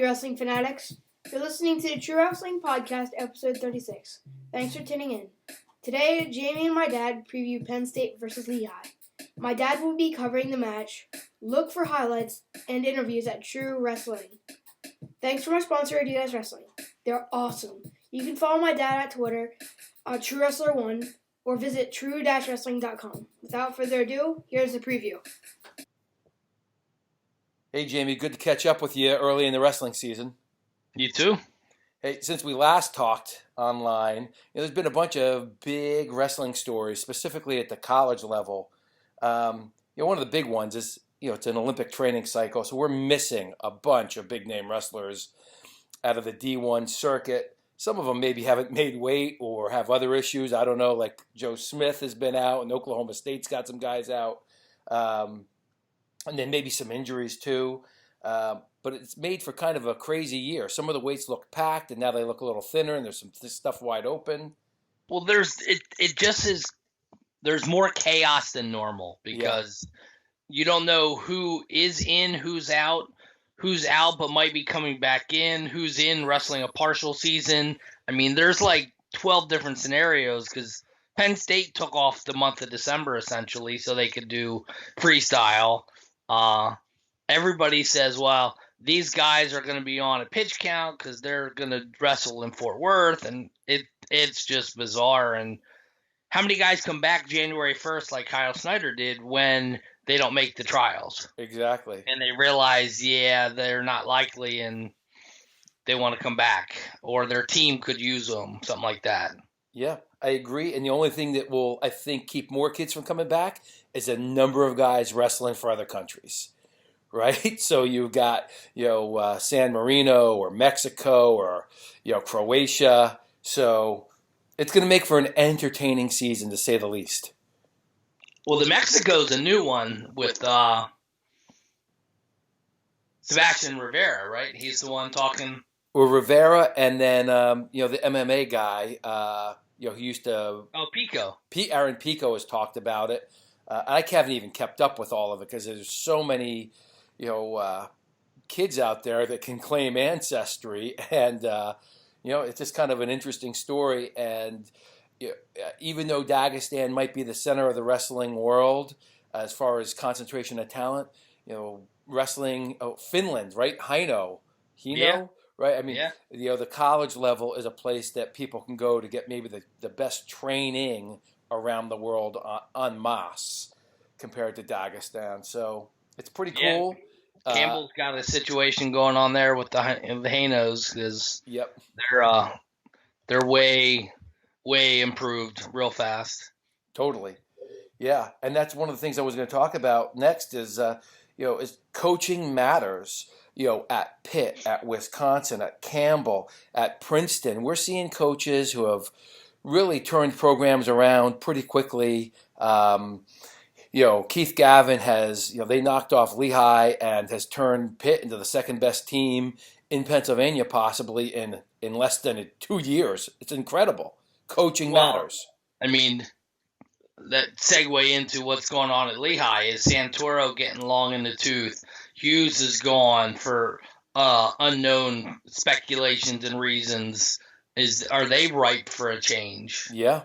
you wrestling fanatics. You're listening to the True Wrestling Podcast, episode 36. Thanks for tuning in. Today, Jamie and my dad preview Penn State versus Lehigh. My dad will be covering the match. Look for highlights and interviews at True Wrestling. Thanks for my sponsor, Adidas Wrestling. They're awesome. You can follow my dad at Twitter, TrueWrestler1, or visit true-wrestling.com. Without further ado, here's the preview. Hey, Jamie, good to catch up with you early in the wrestling season. You too. Hey, since we last talked online, there's been a bunch of big wrestling stories, specifically at the college level. One of the big ones is, it's an Olympic training cycle, so we're missing a bunch of big-name wrestlers out of the D1 circuit. Some of them maybe haven't made weight or have other issues. I don't know, like Joe Smith has been out, and Oklahoma State's got some guys out. And then maybe some injuries too. But it's made for kind of a crazy year. Some of the weights look packed, and now they look a little thinner, and there's some stuff wide open. Well, there's more chaos than normal because you don't know who is in, who's out but might be coming back in, who's in wrestling a partial season. I mean, there's like 12 different scenarios because Penn State took off the month of December essentially so they could do freestyle. Everybody says, well, these guys are going to be on a pitch count because they're going to wrestle in Fort Worth, and it's just bizarre. And how many guys come back January 1st like Kyle Snyder did when they don't make the trials? Exactly. And they realize, they're not likely, and they want to come back, or their team could use them, something like that. Yeah, I agree. And the only thing that will, I think, keep more kids from coming back is a number of guys wrestling for other countries, right? So you've got, San Marino or Mexico or, Croatia. So it's going to make for an entertaining season, to say the least. Well, the Mexico's a new one with Sebastian Rivera, right? He's the one talking. Well, Rivera and then, the MMA guy, he used to... Oh, Pico. Aaron Pico has talked about it. I haven't even kept up with all of it because there's so many, kids out there that can claim ancestry. And, it's just kind of an interesting story. And even though Dagestan might be the center of the wrestling world as far as concentration of talent, wrestling, Finland, right? Hino. Yeah. Right? I mean, the college level is a place that people can go to get maybe the best training around the world en masse compared to Dagestan. So it's pretty cool. Campbell's got a situation going on there with the Hanos because they're way improved real fast. Totally. Yeah, and that's one of the things I was going to talk about next is is coaching matters. At Pitt, at Wisconsin, at Campbell, at Princeton. We're seeing coaches who have really turned programs around pretty quickly. Keith Gavin has, they knocked off Lehigh and has turned Pitt into the second best team in Pennsylvania possibly in less than 2 years. It's incredible. Coaching matters. I mean, that segue into what's going on at Lehigh is Santoro getting long in the tooth. Hughes is gone for unknown speculations and reasons. Are they ripe for a change? Yeah,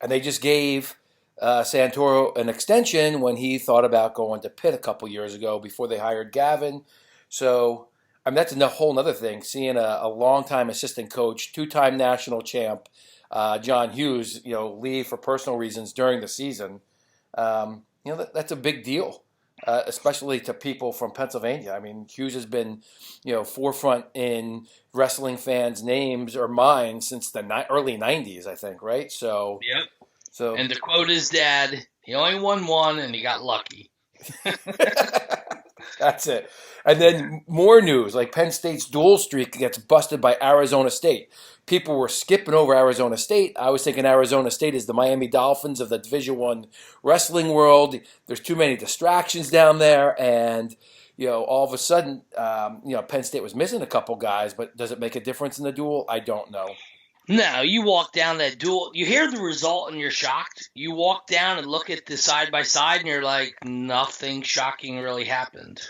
and they just gave Santoro an extension when he thought about going to Pitt a couple years ago before they hired Gavin. So, that's a whole other thing, seeing a longtime assistant coach, two-time national champ, John Hughes, leave for personal reasons during the season. That's a big deal. Especially to people from Pennsylvania. I mean, Hughes has been, forefront in wrestling fans' names or minds since the early 90s, I think, right? So, yep. So, and to quote his dad, he only won one and he got lucky. That's it. And then more news, like Penn State's dual streak gets busted by Arizona State. People were skipping over Arizona State. I was thinking Arizona State is the Miami Dolphins of the Division I wrestling world. There's too many distractions down there. And, all of a sudden, Penn State was missing a couple guys. But does it make a difference in the duel? I don't know. No, you walk down that duel. You hear the result and you're shocked. You walk down and look at the side-by-side and you're like, nothing shocking really happened.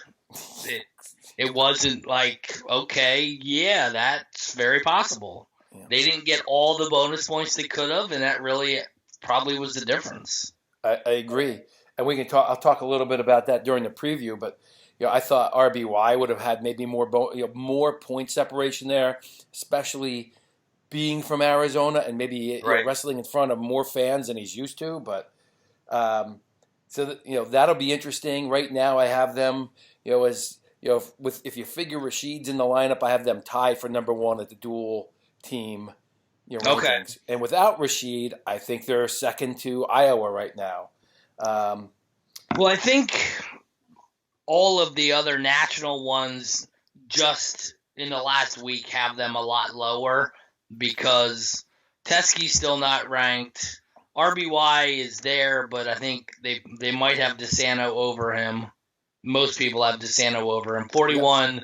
it wasn't like, okay, yeah, that's very possible. Yeah. They didn't get all the bonus points they could have, and that really probably was the difference. I agree, and we can talk. I'll talk a little bit about that during the preview. But I thought RBY would have had maybe more point separation there, especially being from Arizona and maybe wrestling in front of more fans than he's used to. But that'll be interesting. Right now, I have them as if you figure Rashid's in the lineup, I have them tied for number one at the dual team. Rankings. And without Rashid, I think they're second to Iowa right now. Well, I think all of the other national ones just in the last week have them a lot lower because Teskey's still not ranked. RBY is there, but I think they might have DeSanto over him. Most people have DeSanto over him. 41, yep.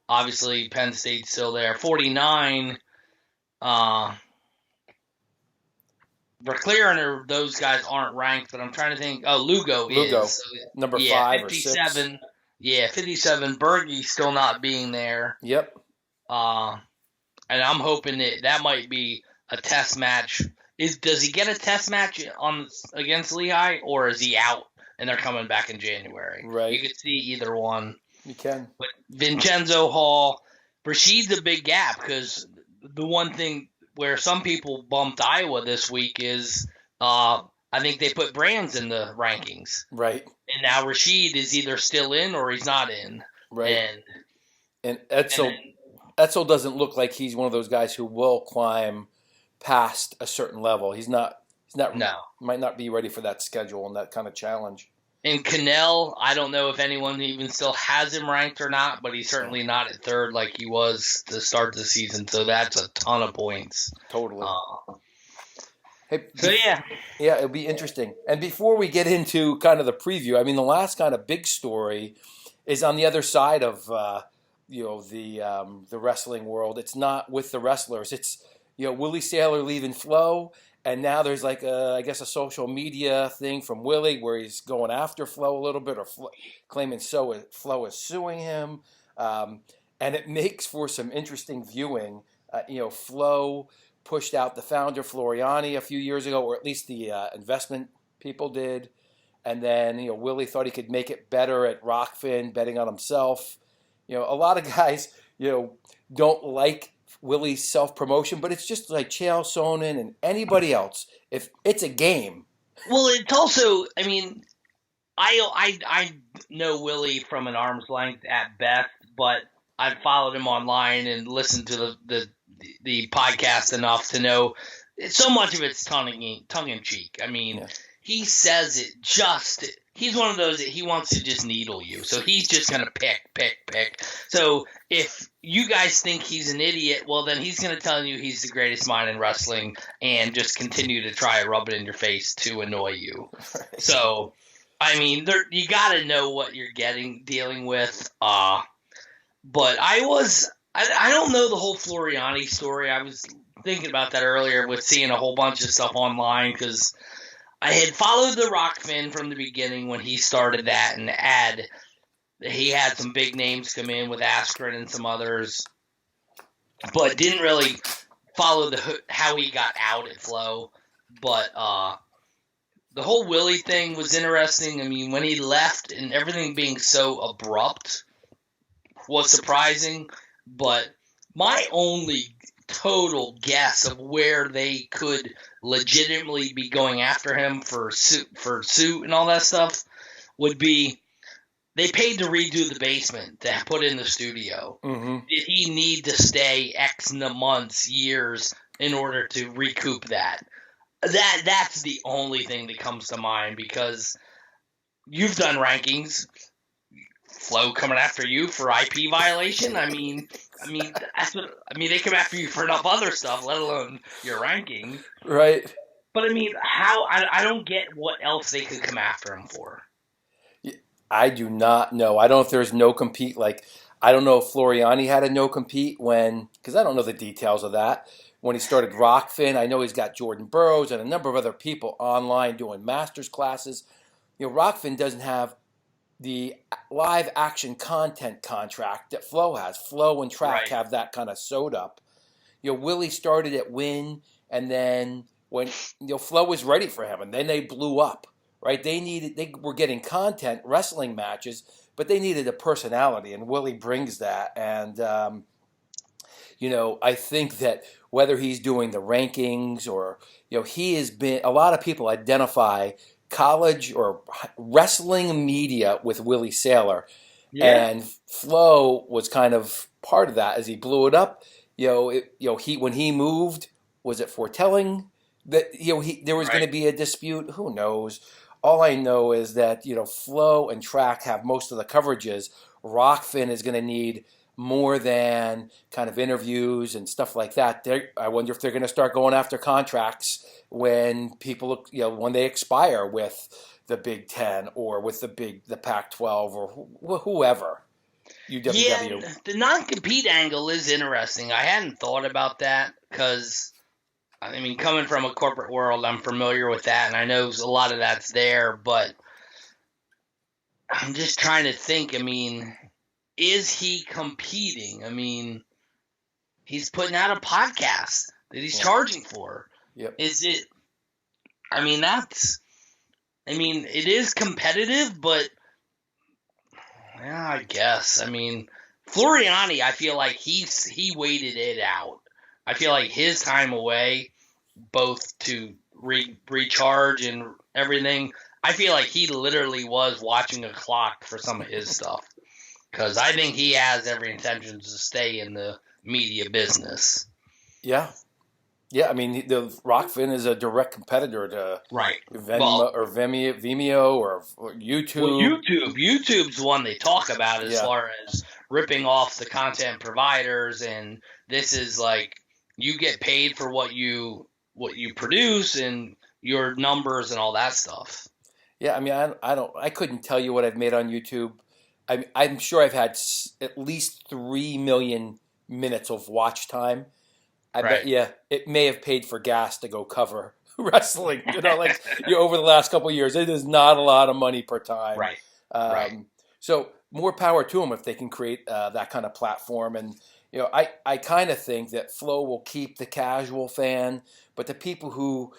Obviously Penn State's still there. 49, Verclair and those guys aren't ranked, but I'm trying to think. Oh, Lugo is. So, number 5 or 6. 57. Yeah, 57. Bergey's still not being there. Yep. And I'm hoping that might be a test match. Does he get a test match against Lehigh, or is he out and they're coming back in January? Right. You could see either one. You can. But Vincenzo Hall, Rashid's a big gap because the one thing where some people bumped Iowa this week is I think they put Brands in the rankings. Right. And now Rashid is either still in or he's not in. Right. And Etzel doesn't look like he's one of those guys who will climb past a certain level. He's not. No. Might not be ready for that schedule and that kind of challenge. And Cannell, I don't know if anyone even still has him ranked or not, but he's certainly not at third like he was to start the season. So that's a ton of points. Totally. Yeah, it'll be interesting. And before we get into kind of the preview, I mean, the last kind of big story is on the other side of the wrestling world. It's not with the wrestlers. It's Willie Saylor leaving Flo. And now there's I guess a social media thing from Willie where he's going after Flo a little bit or claiming Flo is suing him. And it makes for some interesting viewing. Flo pushed out the founder, Floriani, a few years ago, or at least the investment people did. And then, Willie thought he could make it better at Rockfin, betting on himself. A lot of guys, don't like Willie's self-promotion, but it's just like Chael Sonnen and anybody else. If it's a game. Well, it's also, I mean, I know Willie from an arm's length at best, but I've followed him online and listened to the podcast enough to know so much of it's tongue in cheek. I mean, He says it he's one of those that he wants to just needle you. So he's just going to pick. So if you guys think he's an idiot, well, then he's going to tell you he's the greatest mind in wrestling and just continue to try to rub it in your face to annoy you. Right. So, I mean, you got to know what you're dealing with. But I don't know the whole Floriani story. I was thinking about that earlier with seeing a whole bunch of stuff online because I had followed the Rockfin from the beginning when he started that and he had some big names come in with Askren and some others, but didn't really follow how he got out at Flo. But the whole Willie thing was interesting. I mean, when he left and everything being so abrupt was surprising, but my only total guess of where they could legitimately be going after him for suit and all that stuff would be they paid to redo the basement to put in the studio. Mm-hmm. Did he need to stay X months, years in order to recoup that? That's the only thing that comes to mind because you've done rankings. Flo coming after you for IP violation. I mean, they come after you for enough other stuff, let alone your ranking. Right. But I mean, I don't get what else they could come after him for. I do not know. I don't know if there's no compete. I don't know if Floriani had a no compete because I don't know the details of that. When he started Rockfin, I know he's got Jordan Burroughs and a number of other people online doing master's classes. Rockfin doesn't have the live action content contract that Flo has. Flo and Track Right. have that kind of sewed up. Willie started at Win, and then when Flo was ready for him, and then they blew up. Right? They were getting content, wrestling matches, but they needed a personality, and Willie brings that. And I think that whether he's doing the rankings or he has been. A lot of people identify college or wrestling media with Willie Saylor, and Flo was kind of part of that as he blew it up. When he moved, was it foretelling that there was going to be a dispute? Who knows? All I know is that Flo and Track have most of the coverages. Rockfin is going to need more than kind of interviews and stuff like that. I wonder if they're going to start going after contracts when people, when they expire with the Big Ten or with the Pac-12 or whoever. UWW. Yeah, the non-compete angle is interesting. I hadn't thought about that because, coming from a corporate world, I'm familiar with that, and I know a lot of that's there, but I'm just trying to think, is he competing? He's putting out a podcast that he's charging for. Yep. Is it? It is competitive, but yeah, I guess. Floriani, I feel like he waited it out. I feel like his time away, both to recharge and everything, I feel like he literally was watching a clock for some of his stuff. Because I think he has every intention to stay in the media business. Yeah. Yeah, the Rockfin is a direct competitor to Vimeo or YouTube. Well, YouTube's one they talk about as far as ripping off the content providers, and this is like you get paid for what you produce and your numbers and all that stuff. Yeah, I couldn't tell you what I've made on YouTube. I'm sure I've had at least 3 million minutes of watch time. I bet it may have paid for gas to go cover wrestling. Over the last couple of years, it is not a lot of money per time. Right. So more power to them if they can create that kind of platform. And I kind of think that Flo will keep the casual fan, but the people who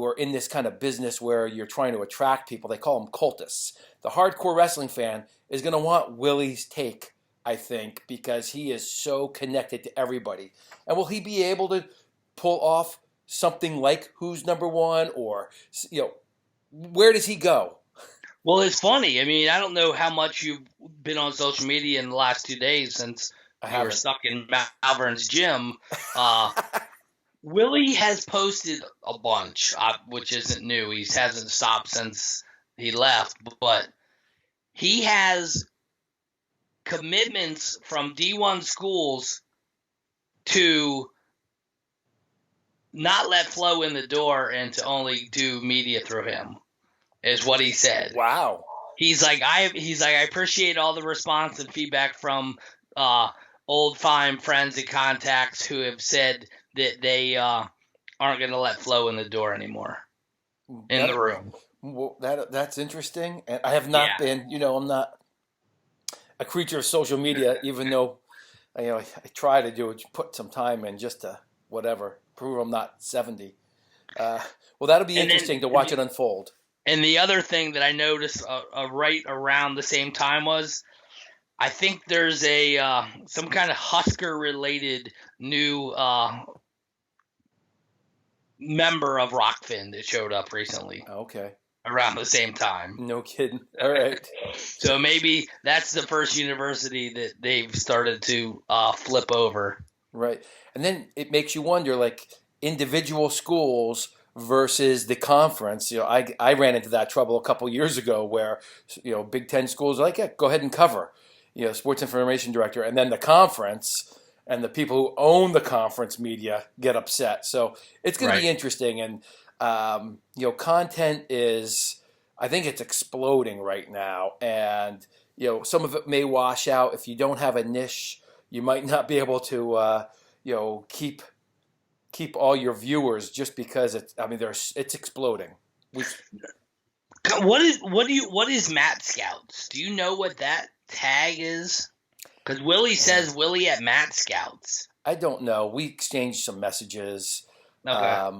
are in this kind of business where you're trying to attract people, they call them cultists. The hardcore wrestling fan is going to want Willie's take, I think, because he is so connected to everybody. And will he be able to pull off something like Who's Number One, or where does he go? Well, it's funny. I don't know how much you've been on social media in the last 2 days since you were stuck in Malvern's gym. Willie has posted a bunch, which isn't new. He hasn't stopped since he left, but he has commitments from D1 schools to not let Flo in the door and to only do media through him, is what he said. Wow. He's like, I appreciate all the response and feedback from old fine friends and contacts who have said that they aren't going to let Flo in the door anymore in the room. Well, that's interesting. And I have not been, I'm not a creature of social media, even though, I try to do it, put some time in just to prove I'm not 70. Well, that'll be interesting to watch it unfold. And the other thing that I noticed right around the same time was, I think there's some kind of Husker related new member of Rockfin that showed up recently. Okay. Around the same time. No kidding. All right. So maybe that's the first university that they've started to flip over. Right. And then it makes you wonder, like, individual schools versus the conference. I ran into that trouble a couple years ago where, Big Ten schools are like, yeah, go ahead and cover, sports information director. And then the conference and the people who own the conference media get upset. So it's going to be interesting. And, content is, I think it's exploding right now. And, some of it may wash out. If you don't have a niche, you might not be able to, keep all your viewers just because it's exploding. What is Matt Scouts? Do you know what that tag is? Because Willie says Willie at Matt Scouts. I don't know. We exchanged some messages. Okay.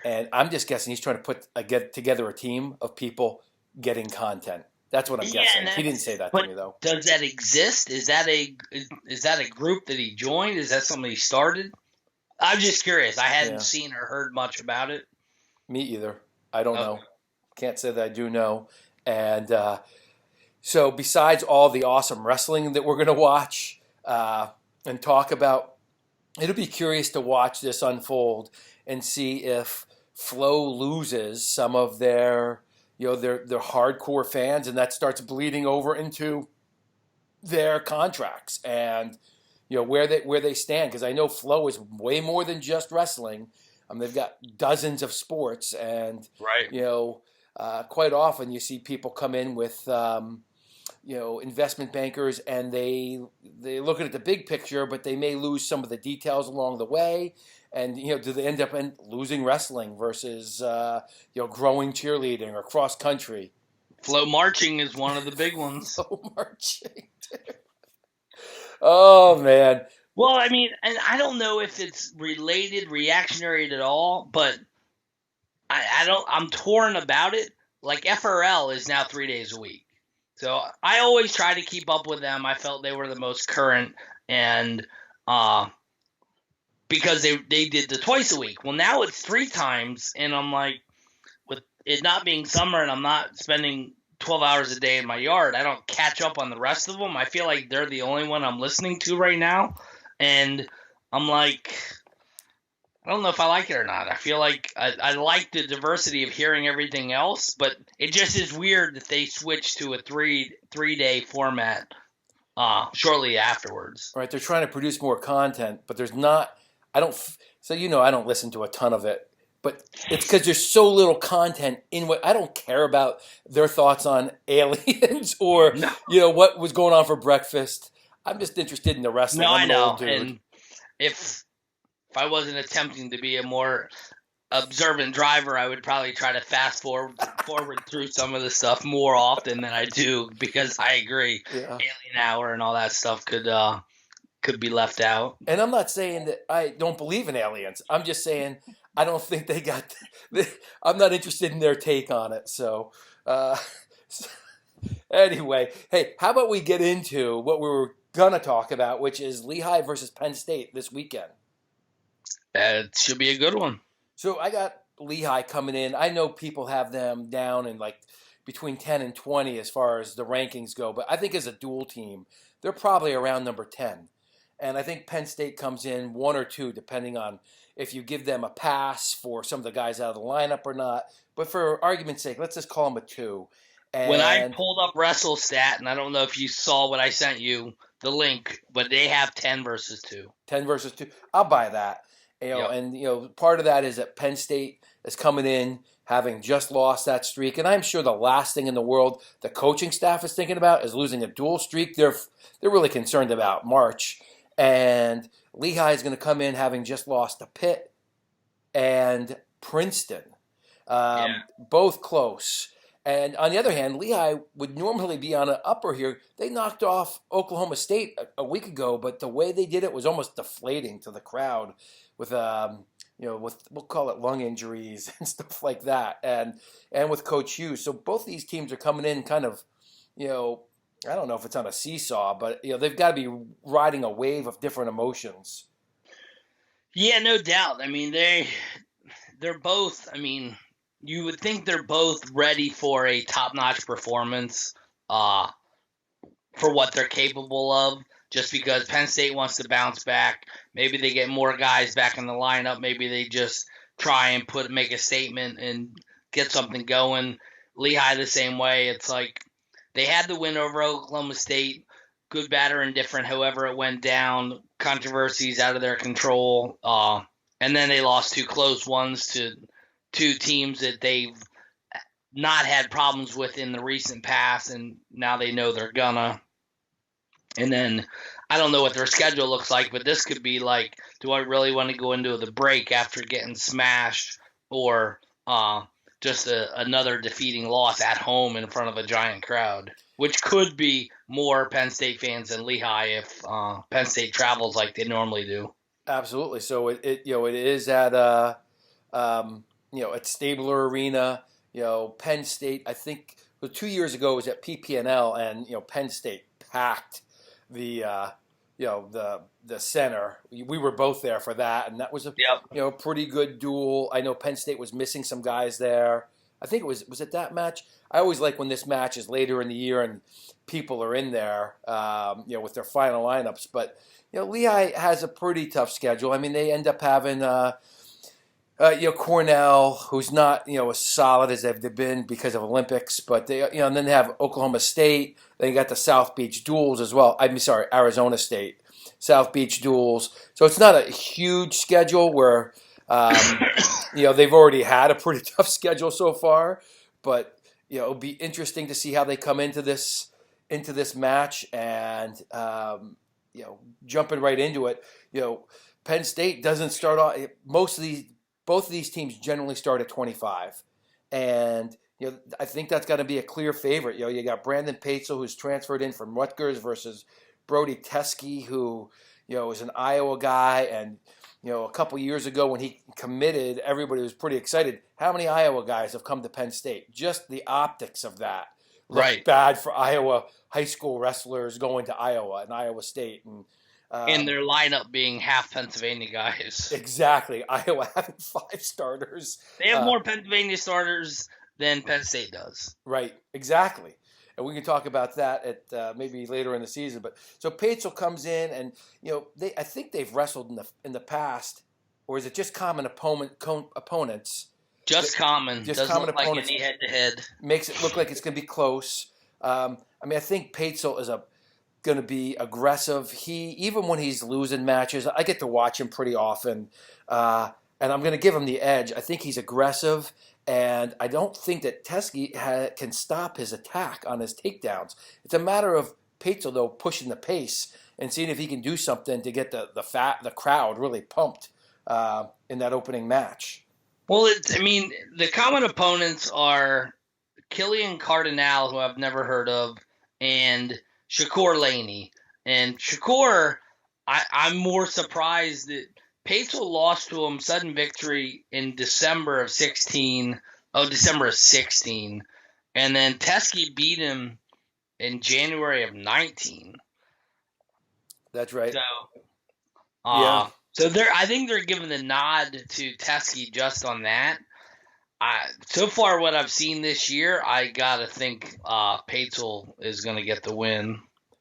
And I'm just guessing he's trying to get together a team of people getting content. That's what I'm guessing. He didn't say that to me though. Does that exist? Is that a group that he joined? Is that something he started? I'm just curious. I hadn't seen or heard much about it. Me either. I don't know. Can't say that I do know. And so besides all the awesome wrestling that we're going to watch and talk about, it'll be curious to watch this unfold and see if Flow loses some of their hardcore fans, and that starts bleeding over into their contracts and where they stand. Because I know Flow is way more than just wrestling. They've got dozens of sports, and quite often you see people come in with investment bankers, and they look at the big picture, but they may lose some of the details along the way. And do they end up losing wrestling versus growing cheerleading or cross country? Flow marching is one of the big ones. Flow marching. Oh man. Well, I mean, and I don't know if it's reactionary at all, but I'm torn about it. Like FRL is now 3 days a week. So I always try to keep up with them. I felt they were the most current, and because they did the twice a week. Well, now it's 3 times, and I'm like, with it not being summer and I'm not spending 12 hours a day in my yard, I don't catch up on the rest of them. I feel like they're the only one I'm listening to right now, and I'm like, I don't know if I like it or not. I feel like I like the diversity of hearing everything else, but it just is weird that they switched to a three-day format shortly afterwards. Right, they're trying to produce more content, but there's not. I don't listen to a ton of it, but it's because there's so little content in what I don't care about their thoughts on aliens or what was going on for breakfast. I'm just interested in the wrestling. No, I know, and if I wasn't attempting to be a more observant driver, I would probably try to fast forward through some of the stuff more often than I do, because I agree, Alien Hour and all that stuff could be left out. And I'm not saying that I don't believe in aliens. I'm just saying I don't think they got. I'm not interested in their take on it. So anyway, hey, how about we get into what we were gonna talk about, which is Lehigh versus Penn State this weekend. It should be a good one. So I got Lehigh coming in. I know people have them down in like between 10 and 20 as far as the rankings go, but I think as a dual team, they're probably around number 10. And I think Penn State comes in 1 or 2, depending on if you give them a pass for some of the guys out of the lineup or not. But for argument's sake, let's just call them a 2. And when I pulled up WrestleStat, and I don't know if you saw what I sent you, the link, but they have 10 versus 2. 10 versus 2. I'll buy that. And part of that is that Penn State is coming in having just lost that streak, and I'm sure the last thing in the world the coaching staff is thinking about is losing a dual streak. They're really concerned about March, and Lehigh is going to come in having just lost to Pitt and Princeton, both close. And on the other hand, Lehigh would normally be on an upper here. They knocked off Oklahoma State a week ago, but the way they did it was almost deflating to the crowd with we'll call it lung injuries and stuff like that, and with Coach Hughes. So both these teams are coming in kind of, I don't know if it's on a seesaw, but they've got to be riding a wave of different emotions. Yeah, no doubt. I mean, they're both. I mean, you would think they're both ready for a top-notch performance, for what they're capable of. Just because Penn State wants to bounce back, maybe they get more guys back in the lineup. Maybe they just try and make a statement and get something going. Lehigh the same way. It's like they had the win over Oklahoma State, good, bad, or indifferent. However it went down, controversies out of their control, and then they lost 2 close ones to 2 teams that they've not had problems with in the recent past, and now they know they're gonna. And then I don't know what their schedule looks like, but this could be like, do I really want to go into the break after getting smashed, or just another defeating loss at home in front of a giant crowd, which could be more Penn State fans than Lehigh if Penn State travels like they normally do. Absolutely. So it is at at Stabler Arena. Penn State. I think 2 years ago it was at PPNL, and Penn State packed the the center. We were both there for that, and that was a pretty good duel. I know Penn State was missing some guys there. I think was it that match? I always like when this match is later in the year and people are in there, with their final lineups. But Lehigh has a pretty tough schedule. I mean, they end up having Cornell, who's not as solid as they've been because of Olympics, but they and then they have Oklahoma State. Then you got the South Beach duels as well. I'm sorry, Arizona State, South Beach duels. So it's not a huge schedule where they've already had a pretty tough schedule so far, but it'll be interesting to see how they come into this match and jumping right into it. Penn State doesn't start off. Both of these teams generally start at 25, and I think that's got to be a clear favorite. You got Brandon Patesel, who's transferred in from Rutgers, versus Brody Teske, who is an Iowa guy, and a couple years ago when he committed, everybody was pretty excited. How many Iowa guys have come to Penn State? Just the optics of that looked bad for Iowa high school wrestlers going to Iowa and Iowa State, and their lineup being half Pennsylvania guys. Exactly. Iowa having 5 starters. They have more Pennsylvania starters than Penn State does. Right. Exactly. And we can talk about that at maybe later in the season. But so Patesel comes in, and I think they've wrestled in the past, or is it just common opponents? Just common. Doesn't common look opponents. Like any head-to-head. Makes it look like it's going to be close. I think Patesel is going to be aggressive. Even when he's losing matches, I get to watch him pretty often, and I'm going to give him the edge. I think he's aggressive, and I don't think that Teske can stop his attack on his takedowns. It's a matter of Patesel, though, pushing the pace and seeing if he can do something to get the crowd really pumped in that opening match. Well, the common opponents are Killian Cardinal, who I've never heard of, and Shakur Laney. And Shakur, I'm more surprised that Patesel lost to him sudden victory in December of 16. And then Teske beat him in January of 19. That's right. So, yeah. So I think they're giving the nod to Teske just on that. So far, what I've seen this year, I gotta think Patesel is going to get the win.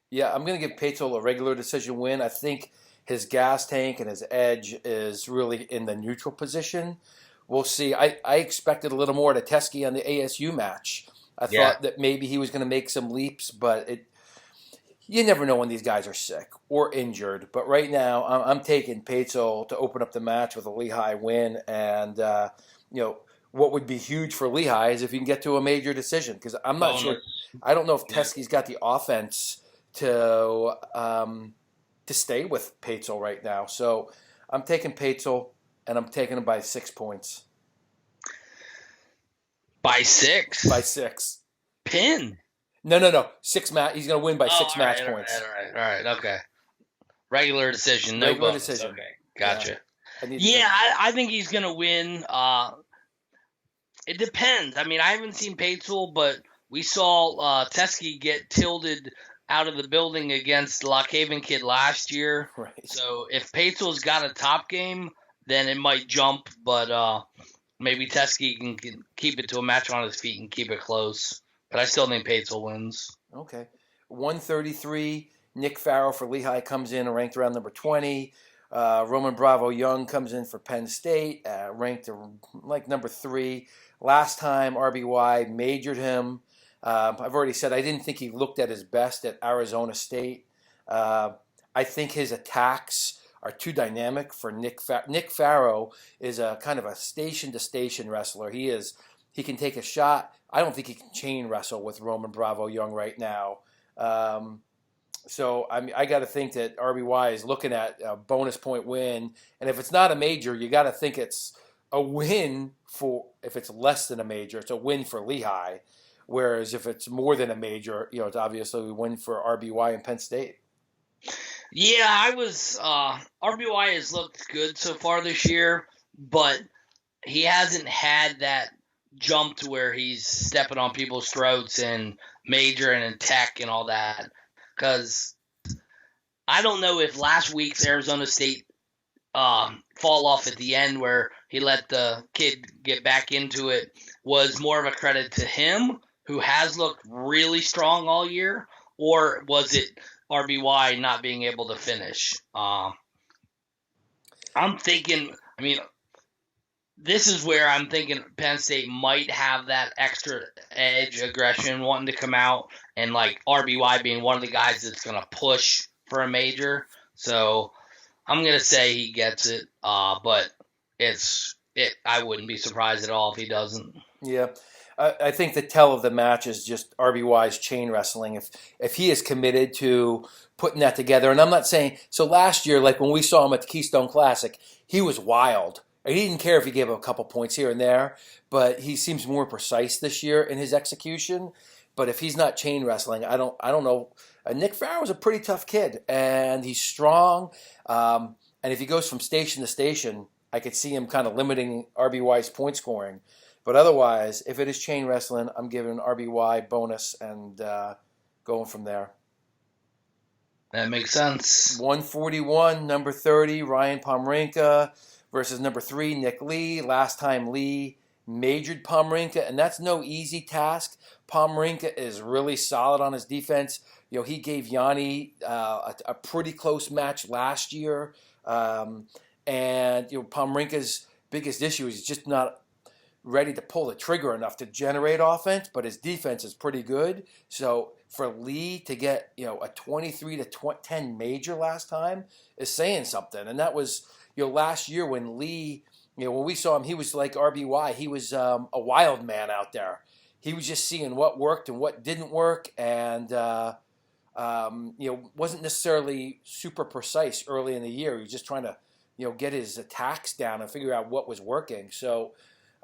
Yeah, I'm going to give Patesel a regular decision win. I think his gas tank and his edge is really in the neutral position. We'll see. I expected a little more to Teske on the ASU match. I thought that maybe he was going to make some leaps, but you never know when these guys are sick or injured. But right now, I'm taking Patesel to open up the match with a Lehigh win. And, what would be huge for Lehigh is if you can get to a major decision, because I'm not sure. I don't know if Teske's got the offense to stay with Patesel right now. So I'm taking Patesel, and I'm taking him by 6 points. By 6? By 6. Penn? No. 6 match. He's going to win by 6 match points. All right. Okay. Regular decision. No Regular bonus. decision. Okay. Gotcha. Yeah, I think he's going to win. It depends. I haven't seen Patesel, but we saw Teske get tilted out of the building against Lock Haven Kid last year. Right. So if Patessel's got a top game, then it might jump, but maybe Teske can keep it to a match on his feet and keep it close. But I still think Patesel wins. Okay. 133, Nick Farrell for Lehigh comes in ranked around number 20. Roman Bravo Young comes in for Penn State, ranked like number 3. Last time RBY majored him. I've already said I didn't think he looked at his best at Arizona State. I think his attacks are too dynamic for Nick Farrow is a kind of a station-to-station wrestler. He can take a shot. I don't think he can chain wrestle with Roman Bravo Young right now. So I got to think that RBY is looking at a bonus point win. And if it's not a major, you got to think it's a win for, if it's less than a major, it's a win for Lehigh. Whereas if it's more than a major, it's obviously a win for RBY and Penn State. Yeah, RBY has looked good so far this year, but he hasn't had that jump to where he's stepping on people's throats and majoring in tech and all that. Because I don't know if last week's Arizona State fall off at the end where he let the kid get back into it was more of a credit to him, who has looked really strong all year, or was it RBY not being able to finish? I'm thinking, this is where I'm thinking Penn State might have that extra edge, aggression, wanting to come out, and like RBY being one of the guys that's going to push for a major. So I'm going to say he gets it, but I wouldn't be surprised at all if he doesn't. Yeah. I think the tell of the match is just RBY's chain wrestling. If he is committed to putting that together, and I'm not saying, so last year, like when we saw him at the Keystone Classic, he was wild. He didn't care if he gave a couple points here and there, but he seems more precise this year in his execution. But if he's not chain wrestling, I don't know. Nick Farrell's a pretty tough kid, and he's strong. And if he goes from station to station, I could see him kind of limiting RBY's point scoring. But otherwise, if it is chain wrestling, I'm giving RBY bonus and going from there. That makes sense. 141, number 30, Ryan Pomrinka versus number 3, Nick Lee. Last time Lee majored Pomrinka, and that's no easy task. Pomrinka is really solid on his defense. He gave Yanni a pretty close match last year. And Pomrinka's biggest issue is just not ready to pull the trigger enough to generate offense, but his defense is pretty good. So for Lee to get a 23-10 major last time is saying something. And that was last year when Lee, when we saw him, he was like RBY. He was a wild man out there. He was just seeing what worked and what didn't work, and wasn't necessarily super precise early in the year. He was just trying to get his attacks down and figure out what was working. So.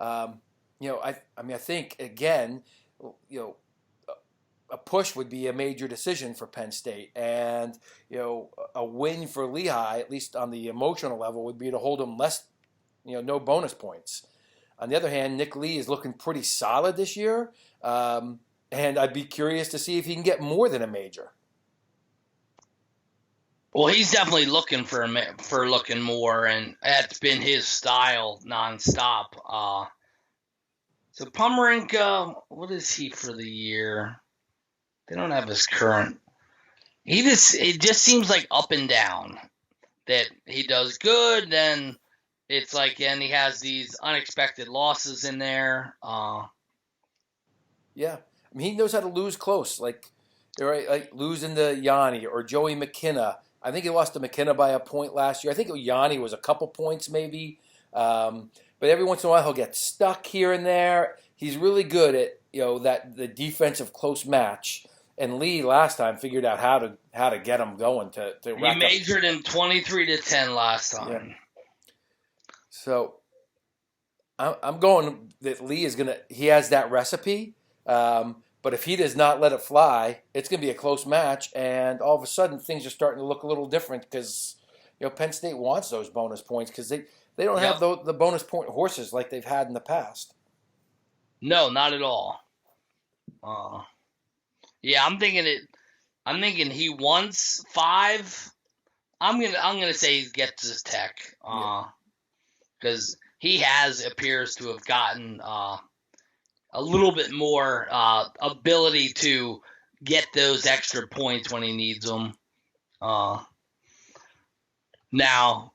I think again, a push would be a major decision for Penn State, and a win for Lehigh, at least on the emotional level, would be to hold them less, no bonus points. On the other hand, Nick Lee is looking pretty solid this year, and I'd be curious to see if he can get more than a major. Well, he's definitely looking for looking more, and that's been his style nonstop. So Pomrinka, what is he for the year? They don't have his current. It just seems like up and down. That he does good, then it's like, and he has these unexpected losses in there. Yeah, he knows how to lose close, like losing to Yanni or Joey McKenna. I think he lost to McKenna by a point last year. I think Yanni was a couple points maybe. But every once in a while he'll get stuck here and there. He's really good at that the defensive close match. And Lee last time figured out how to get him going to he majored him 23-10 last time. Yeah. So I'm going that Lee is he has that recipe. But if he does not let it fly, it's going to be a close match, and all of a sudden things are starting to look a little different because Penn State wants those bonus points because they don't have the bonus point horses like they've had in the past. No, not at all. Yeah, I'm thinking he wants 5. I'm gonna say he gets his tech because he appears to have gotten a little bit more ability to get those extra points when he needs them. Now,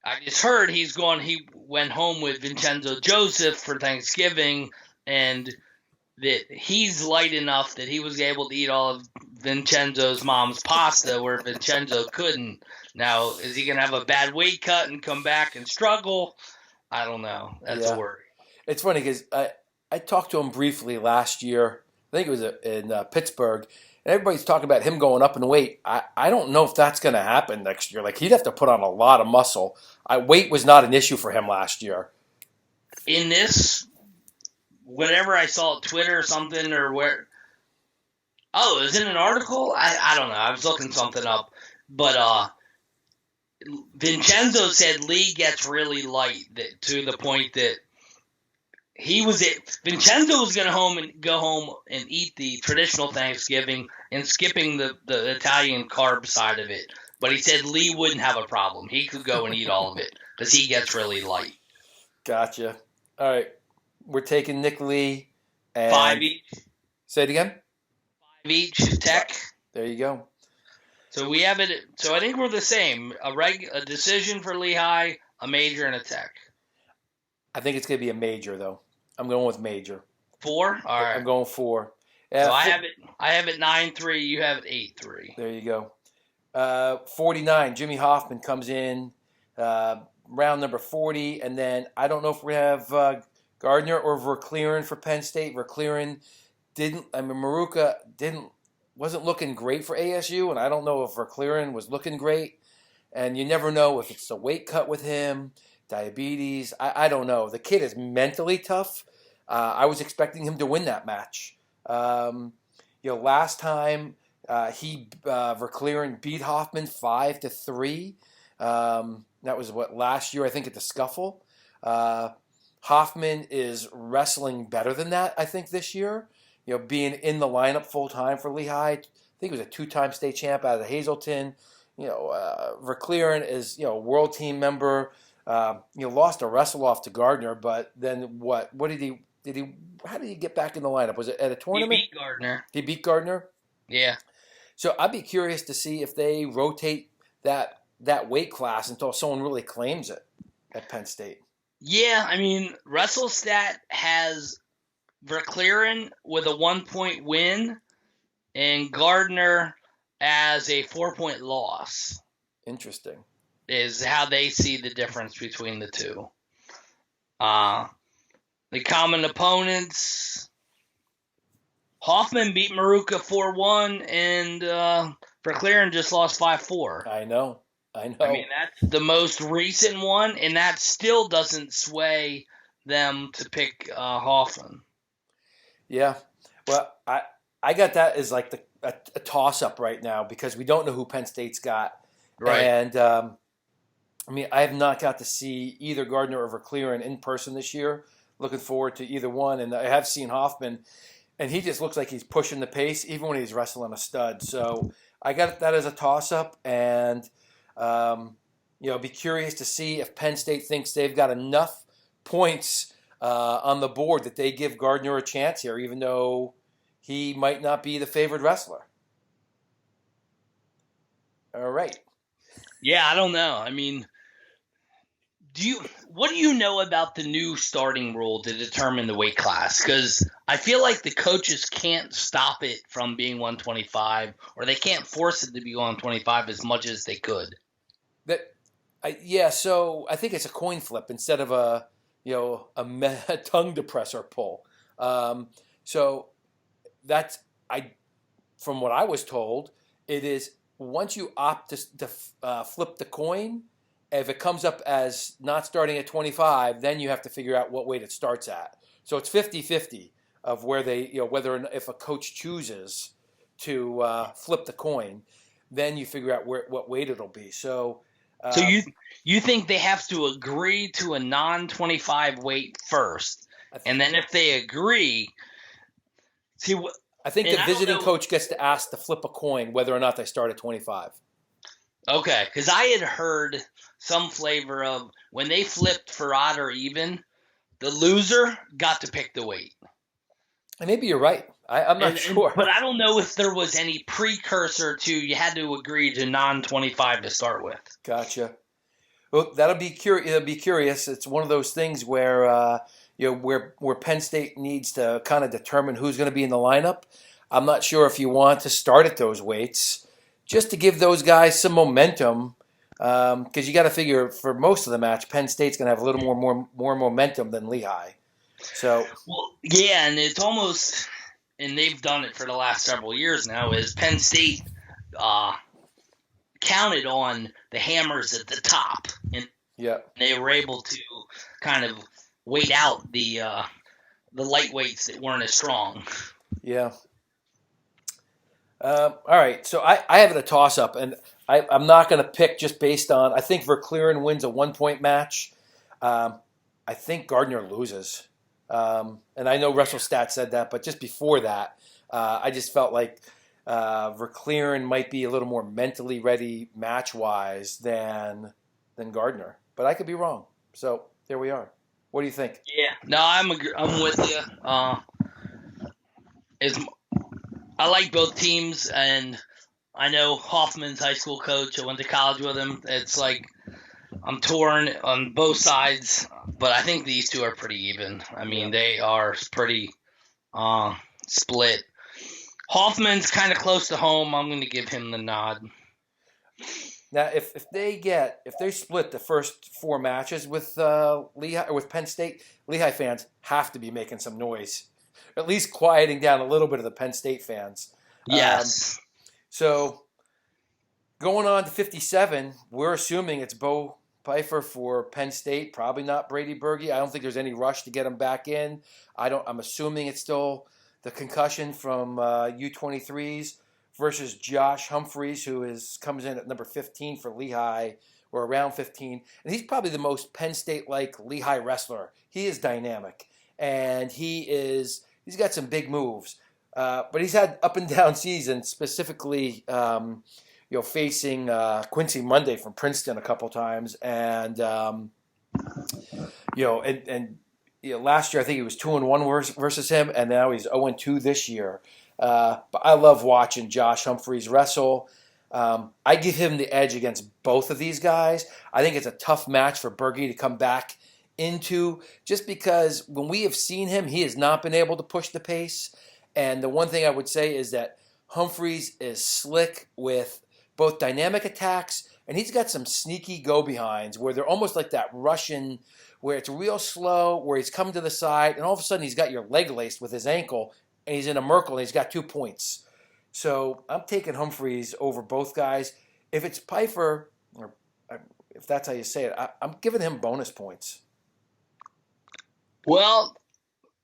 I just heard he went home with Vincenzo Joseph for Thanksgiving, and that he's light enough that he was able to eat all of Vincenzo's mom's pasta where Vincenzo couldn't. Now, is he going to have a bad weight cut and come back and struggle? I don't know. That's a worry. It's funny because I talked to him briefly last year. I think it was in Pittsburgh, everybody's talking about him going up in weight. I don't know if that's going to happen next year. Like, he'd have to put on a lot of muscle. Weight was not an issue for him last year. In this, whatever I saw at Twitter or something, or where. Oh, it was in an article? I don't know. I was looking something up. But Vincenzo said Lee gets really light to the point that Vincenzo was going to go home and eat the traditional Thanksgiving and skipping the Italian carb side of it. But he said Lee wouldn't have a problem. He could go and eat all of it because he gets really light. Gotcha. All right. We're taking Nick Lee. And 5 each. Say it again? 5 each, Tech. There you go. So we have it. So I think we're the same. A decision for Lehigh, a major, and a Tech. I think it's going to be a major, though. I'm going with major. 4? All right. I'm going 4. So I have it 9-3. You have it 8-3. There you go. 49. Jimmy Hoffman comes in round number 40, and then I don't know if we have Gardner or Verclearen for Penn State. Verclearen Maruka wasn't looking great for ASU, and I don't know if Verclearen was looking great. And you never know if it's the weight cut with him, diabetes. I don't know. The kid is mentally tough. I was expecting him to win that match. Last time Verclearen beat Hoffman 5-3. That was last year, I think, at the Scuffle. Hoffman is wrestling better than that, I think, this year. Being in the lineup full time for Lehigh. I think he was a 2-time state champ out of Hazleton. Verclearen is a world team member. Lost a wrestle off to Gardner, but then what? What did he? How did he get back in the lineup? Was it at a tournament? He beat Gardner. He beat Gardner. Yeah. So I'd be curious to see if they rotate that weight class until someone really claims it at Penn State. Yeah, I mean, WrestleStat has Verclearen with a 1-point win and Gardner as a 4-point loss. Interesting. Is how they see the difference between the two. The common opponents, Hoffman beat Maruka 4-1 and Verclearen just lost 5-4. I know. I mean, that's the most recent one, and that still doesn't sway them to pick Hoffman. Yeah. Well, I got that as like a toss-up right now because we don't know who Penn State's got. Right. And, I have not got to see either Gardner or Verclearen in person this year. Looking forward to either one. And I have seen Hoffman, and he just looks like he's pushing the pace even when he's wrestling a stud. So I got that as a toss-up, and be curious to see if Penn State thinks they've got enough points on the board that they give Gardner a chance here, even though he might not be the favored wrestler. All right. Yeah, I don't know. I mean, what do you know about the new starting rule to determine the weight class? Because I feel like the coaches can't stop it from being 125, or they can't force it to be 125 as much as they could. So I think it's a coin flip instead of a tongue depressor pull. So that's from what I was told, it is once you opt to flip the coin, if it comes up as not starting at 25, then you have to figure out what weight it starts at. So it's 50-50 of where they, whether or not, if a coach chooses to flip the coin, then you figure out what weight it'll be. So you think they have to agree to a non-25 weight first, and then if they agree, I think the visiting coach gets to ask to flip a coin whether or not they start at 25. Okay, because I had heard some flavor of when they flipped for odd or even, the loser got to pick the weight. And maybe you're right. I'm not sure. But I don't know if there was any precursor to you had to agree to non-25 to start with. Gotcha. Well, that'll be curious. It'll be curious. It's one of those things where where Penn State needs to kind of determine who's going to be in the lineup. I'm not sure if you want to start at those weights just to give those guys some momentum, because you got to figure for most of the match, Penn State's going to have a little more momentum than Lehigh. So yeah, and it's almost and they've done it for the last several years now, is Penn State counted on the hammers at the top, and they were able to kind of wait out the lightweights that weren't as strong. Yeah. All right, so I have it a toss-up, and I'm not going to pick just based on – I think Verclaren wins a 1-point match. I think Gardner loses. And I know WrestleStat said that, but just before that, I just felt like Verclaren might be a little more mentally ready match-wise than Gardner. But I could be wrong. So there we are. What do you think? Yeah. No, I'm with you. I like both teams, and I know Hoffman's high school coach. I went to college with him. It's like I'm torn on both sides, but I think these two are pretty even. I mean, they are pretty split. Hoffman's kind of close to home. I'm going to give him the nod. Now, if they split the first 4 matches with Lehigh or with Penn State, Lehigh fans have to be making some noise, at least quieting down a little bit of the Penn State fans. Yes. So going on to 57, we're assuming it's Bo Pfeiffer for Penn State, probably not Brady Berge. I don't think there's any rush to get him back in. I'm assuming it's still the concussion from U23s versus Josh Humphreys, who comes in at number 15 for Lehigh, or around 15. And he's probably the most Penn State-like Lehigh wrestler. He is dynamic, and he's got some big moves. But he's had up and down seasons, specifically facing Quincy Monday from Princeton a couple times, and last year I think he was 2-1 versus him, and now he's 0-2 this year. But I love watching Josh Humphreys wrestle. I give him the edge against both of these guys. I think it's a tough match for Berge to come back into, just because when we have seen him, he has not been able to push the pace. And the one thing I would say is that Humphreys is slick with both dynamic attacks, and he's got some sneaky go-behinds where they're almost like that Russian, where it's real slow, where he's coming to the side, and all of a sudden he's got your leg laced with his ankle, and he's in a Merkle, and he's got 2 points. So I'm taking Humphreys over both guys. If it's Pfeiffer, or if that's how you say it, I'm giving him bonus points. Well,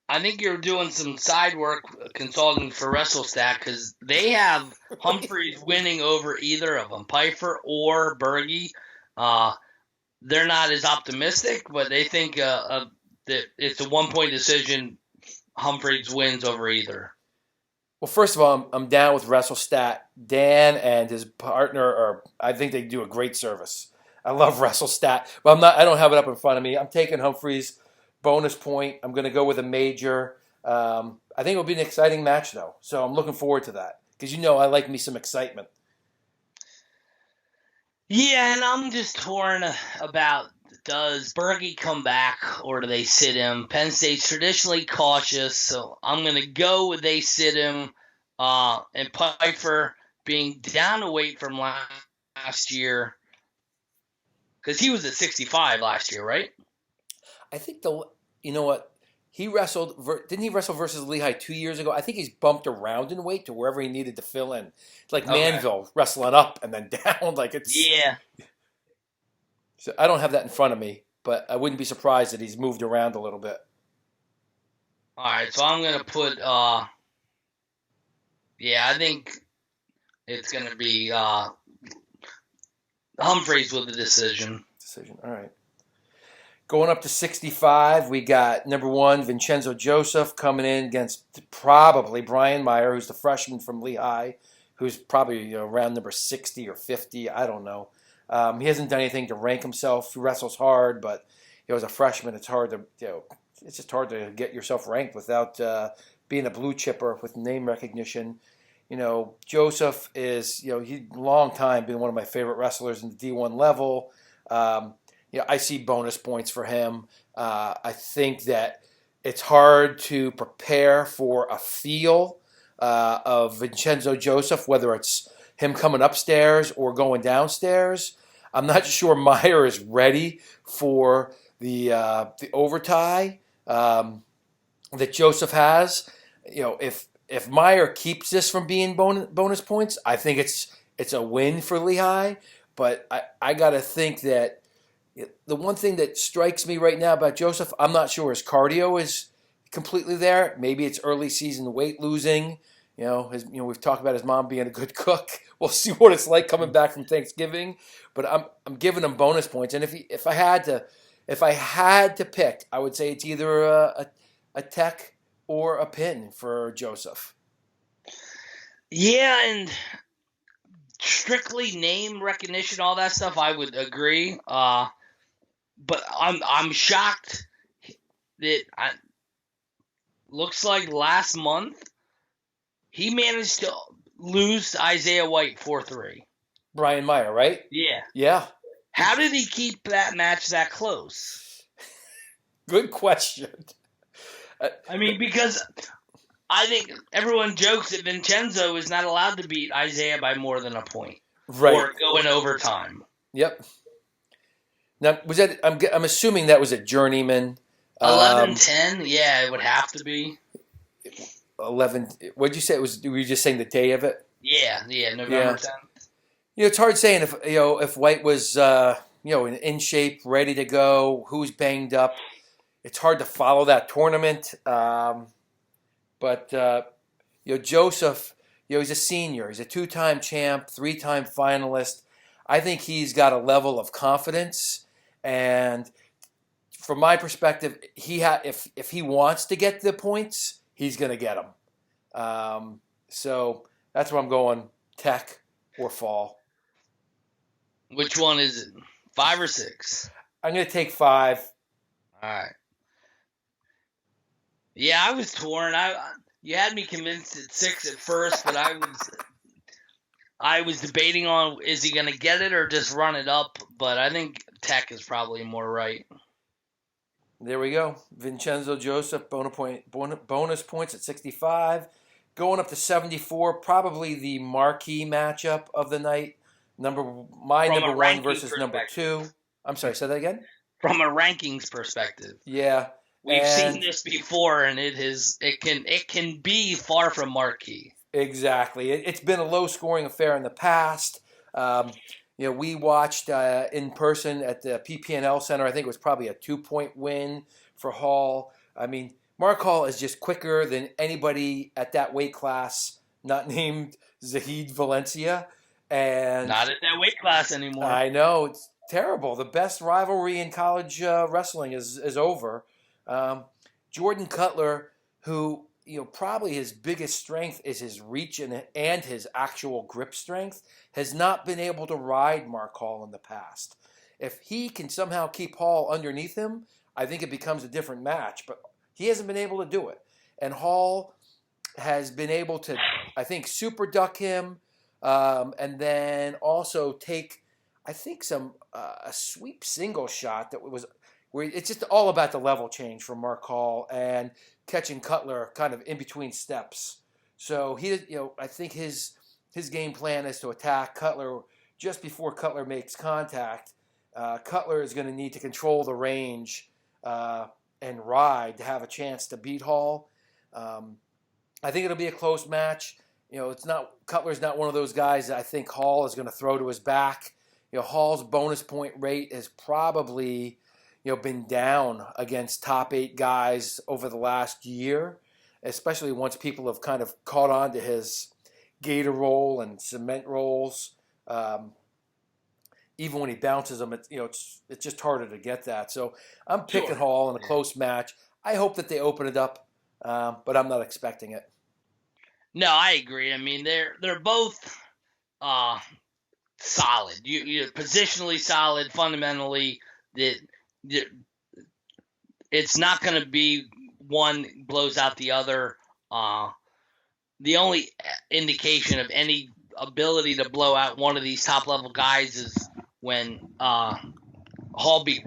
I think you're doing some side work consulting for WrestleStat, because they have Humphreys winning over either of them, Pfeiffer or Berge. They're not as optimistic, but they think that it's a 1-point decision. Humphreys wins over either. Well, first of all, I'm down with WrestleStat. Dan and his partner I think they do a great service. I love WrestleStat, but I don't have it up in front of me. I'm taking Humphreys. Bonus point. I'm going to go with a major. I think it'll be an exciting match, though. So I'm looking forward to that, because I like me some excitement. Yeah, and I'm just torn about, does Berge come back or do they sit him? Penn State's traditionally cautious, so I'm going to go with they sit him. And Pfeiffer being down a weight from last year, because he was at 65 last year, right? I think he wrestled. Didn't he wrestle versus Lehigh 2 years ago? I think he's bumped around in weight to wherever he needed to fill in. It's like Manville wrestling up and then down. Yeah. So I don't have that in front of me, but I wouldn't be surprised that he's moved around a little bit. All right, so I'm gonna put. I think it's gonna be Humphreys with the decision. All right. Going up to 65, we got number 1, Vincenzo Joseph, coming in against probably Brian Meyer, who's the freshman from Lehigh, who's probably around number 60 or 50. I don't know. He hasn't done anything to rank himself. He wrestles hard, but as a freshman, it's hard to it's just hard to get yourself ranked without being a blue chipper with name recognition. Joseph is he's a long time been one of my favorite wrestlers in the D1 level. I see bonus points for him. I think that it's hard to prepare for a feel of Vincenzo Joseph, whether it's him coming upstairs or going downstairs. I'm not sure Meyer is ready for the overtie that Joseph has. If if Meyer keeps this from being bonus points, I think it's a win for Lehigh. But I got to think that the one thing that strikes me right now about Joseph, I'm not sure his cardio is completely there. Maybe it's early season weight losing. We've talked about his mom being a good cook. We'll see what it's like coming back from Thanksgiving. But I'm giving him bonus points. And if I had to pick, I would say it's either a Tech or a Penn for Joseph. Yeah, and strictly name recognition, all that stuff, I would agree. But I'm shocked that looks like last month he managed to lose Isaiah White 4-3. Brian Meyer, right? Yeah. Yeah. How did he keep that match that close? Good question. I mean, because I think everyone jokes that Vincenzo is not allowed to beat Isaiah by more than a point. Right. Or go in overtime. Yep. Now, was that? I'm assuming that was a journeyman. 11-10, yeah, it would have to be. 11. What did you say? Were you just saying the day of it? Yeah, November 10th. It's hard saying if White was in shape, ready to go, who's banged up. It's hard to follow that tournament. But Joseph, he's a senior. He's a 2-time champ, 3-time finalist. I think he's got a level of confidence, and from my perspective, if he wants to get the points, he's going to get them. So that's where I'm going, Tech or Fall. Which one is it? 5 or 6? I'm going to take 5. All right. Yeah, I was torn. You had me convinced at 6 at first, but I was debating on, is he going to get it or just run it up? But I think Tech is probably more right. There we go. Vincenzo Joseph, bonus points at 65. Going up to 74, probably the marquee matchup of the night. Number 1 versus number 2. I'm sorry, say that again? From a rankings perspective. Yeah. We've seen this before, and it can be far from marquee. Exactly. It's been a low-scoring affair in the past. We watched in person at the PPNL Center. I think it was probably a 2-point win for Hall. I mean, Mark Hall is just quicker than anybody at that weight class, not named Zahid Valencia. And not at that weight class anymore. I know. It's terrible. The best rivalry in college wrestling is over. Jordan Cutler, who probably his biggest strength is his reach and his actual grip strength, has not been able to ride Mark Hall in the past. If he can somehow keep Hall underneath him, I think it becomes a different match. But he hasn't been able to do it. And Hall has been able to, I think, super duck him, and then also take, I think, a sweep single shot that was where it's just all about the level change from Mark Hall and catching Cutler kind of in between steps. So I think his game plan is to attack Cutler just before Cutler makes contact. Cutler is going to need to control the range and ride to have a chance to beat Hall. I think it'll be a close match. Cutler's not one of those guys that I think Hall is going to throw to his back. Hall's bonus point rate has probably been down against top 8 guys over the last year, especially once people have kind of caught on to his gator roll and cement rolls. Even when he bounces them, it's just harder to get that. So I'm picking Hall in a close match. I hope that they open it up, but I'm not expecting it. No, I agree. I mean, they're both solid. You're positionally solid, fundamentally. It's not going to be one blows out the other. The only indication of any ability to blow out one of these top level guys is when Hall beat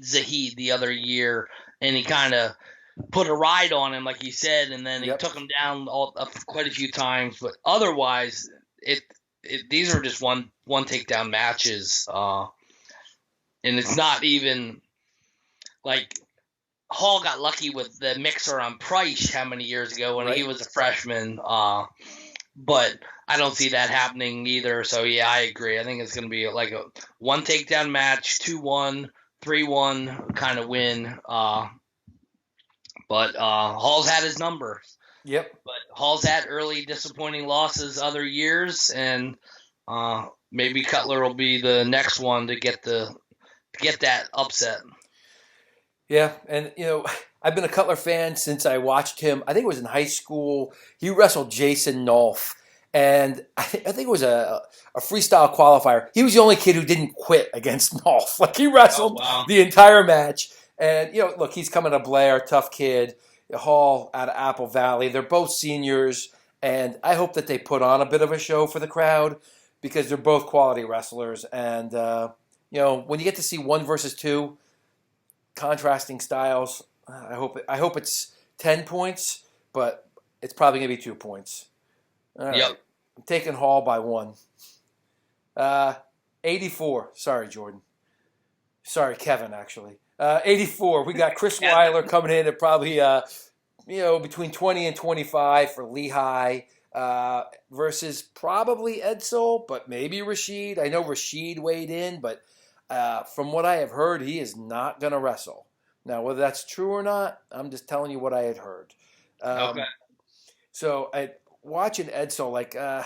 Zahid the other year, and he kind of put a ride on him, like you said, and then he took him down quite a few times. But otherwise, these are just one takedown matches. And it's not even like Hall got lucky with the mixer on Price how many years ago when he was a freshman. But I don't see that happening either. So, yeah, I agree. I think it's going to be like a one takedown match, 2-1, 3-1 kind of win. But Hall's had his number. Yep. But Hall's had early disappointing losses other years, and maybe Cutler will be the next one to get that upset. Yeah, and I've been a Cutler fan since I watched him. I think it was in high school. He wrestled Jason Nolf, and I think it was a freestyle qualifier. He was the only kid who didn't quit against Nolf. Like he wrestled the entire match. And look, he's coming to Blair, tough kid. Hall out of Apple Valley. They're both seniors, and I hope that they put on a bit of a show for the crowd because they're both quality wrestlers. And when you get to see 1 versus 2. Contrasting styles. I hope it's 10 points, but it's probably gonna be 2 points. All right. Yep. I'm taking Hall by 1. 84. Sorry, Jordan. Sorry, Kevin. Actually, 84. We got Chris Weiler coming in at probably between 20 and 25 for Lehigh versus probably Edsel, but maybe Rashid. I know Rashid weighed in, but. From what I have heard, he is not going to wrestle. Now, whether that's true or not, I'm just telling you what I had heard. Okay. So, watching Edsel,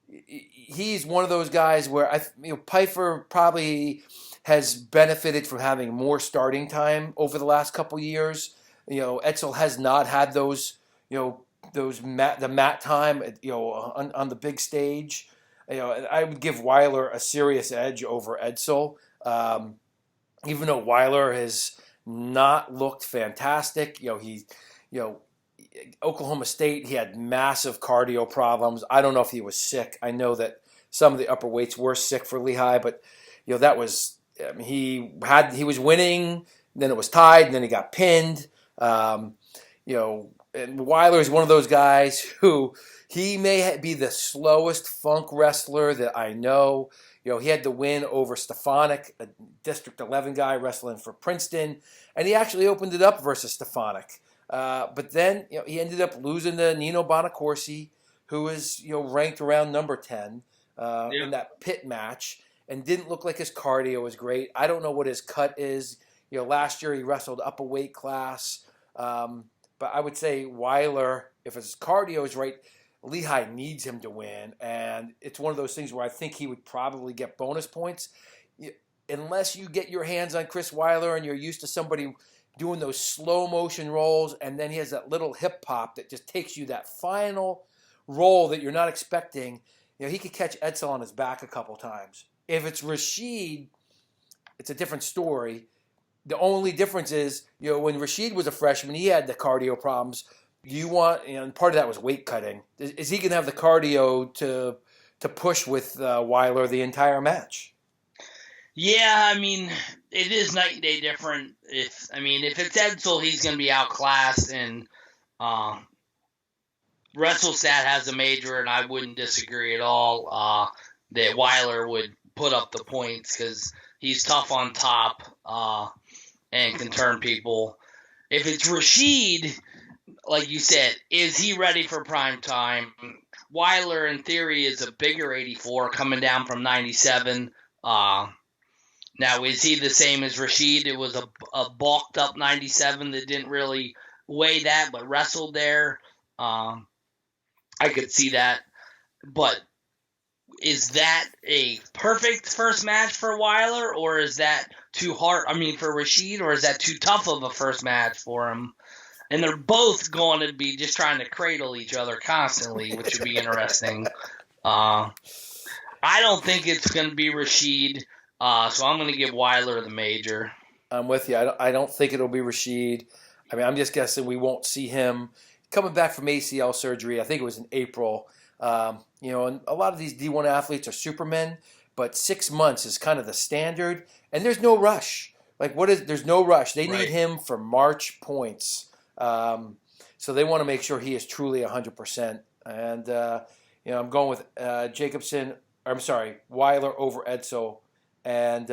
he's one of those guys where Pfeiffer probably has benefited from having more starting time over the last couple years. Edsel has not had those mat time, on the big stage. I would give Weiler a serious edge over Edsel, even though Weiler has not looked fantastic. Oklahoma State, he had massive cardio problems. I don't know if he was sick. I know that some of the upper weights were sick for Lehigh, but that was he was winning, then it was tied, and then he got pinned. And Weiler is one of those guys who. He may be the slowest funk wrestler that I know. He had the win over Stefanik, a District 11 guy wrestling for Princeton, and he actually opened it up versus Stefanik. But then he ended up losing to Nino Bonacorsi, who is ranked around number 10 in that pit match, and didn't look like his cardio was great. I don't know what his cut is. Last year he wrestled up a weight class, but I would say Weiler, if his cardio is right. Lehigh needs him to win, and it's one of those things where I think he would probably get bonus points. Unless you get your hands on Chris Weiler and you're used to somebody doing those slow motion rolls, and then he has that little hip hop that just takes you that final roll that you're not expecting. He could catch Edsel on his back a couple times. If it's Rashid, it's a different story. The only difference is, when Rashid was a freshman, he had the cardio problems. You want, and part of that was weight cutting. Is he going to have the cardio to push with Weiler the entire match? Yeah, it is night and day different. If it's Edsel, he's going to be outclassed, and WrestleStat has a major, and I wouldn't disagree at all that Weiler would put up the points because he's tough on top and can turn people. If it's Rashid, like you said, is he ready for prime time? Weiler, in theory, is a bigger 84 coming down from 97. Now, is he the same as Rashid? It was a bulked up 97 that didn't really weigh that, but wrestled there. I could see that. But is that a perfect first match for Weiler, or is that too hard? For Rashid, or is that too tough of a first match for him? And they're both going to be just trying to cradle each other constantly, which would be interesting. I don't think it's going to be Rashid, so I'm going to give Weiler the major. I'm with you. I don't think it'll be Rashid. I'm just guessing we won't see him coming back from ACL surgery. I think it was in April. And a lot of these D1 athletes are supermen, but 6 months is kind of the standard, and there's no rush. There's no rush. They need him for March points. So they want to make sure he is truly 100%. And, I'm going with Weiler over Edsel. And,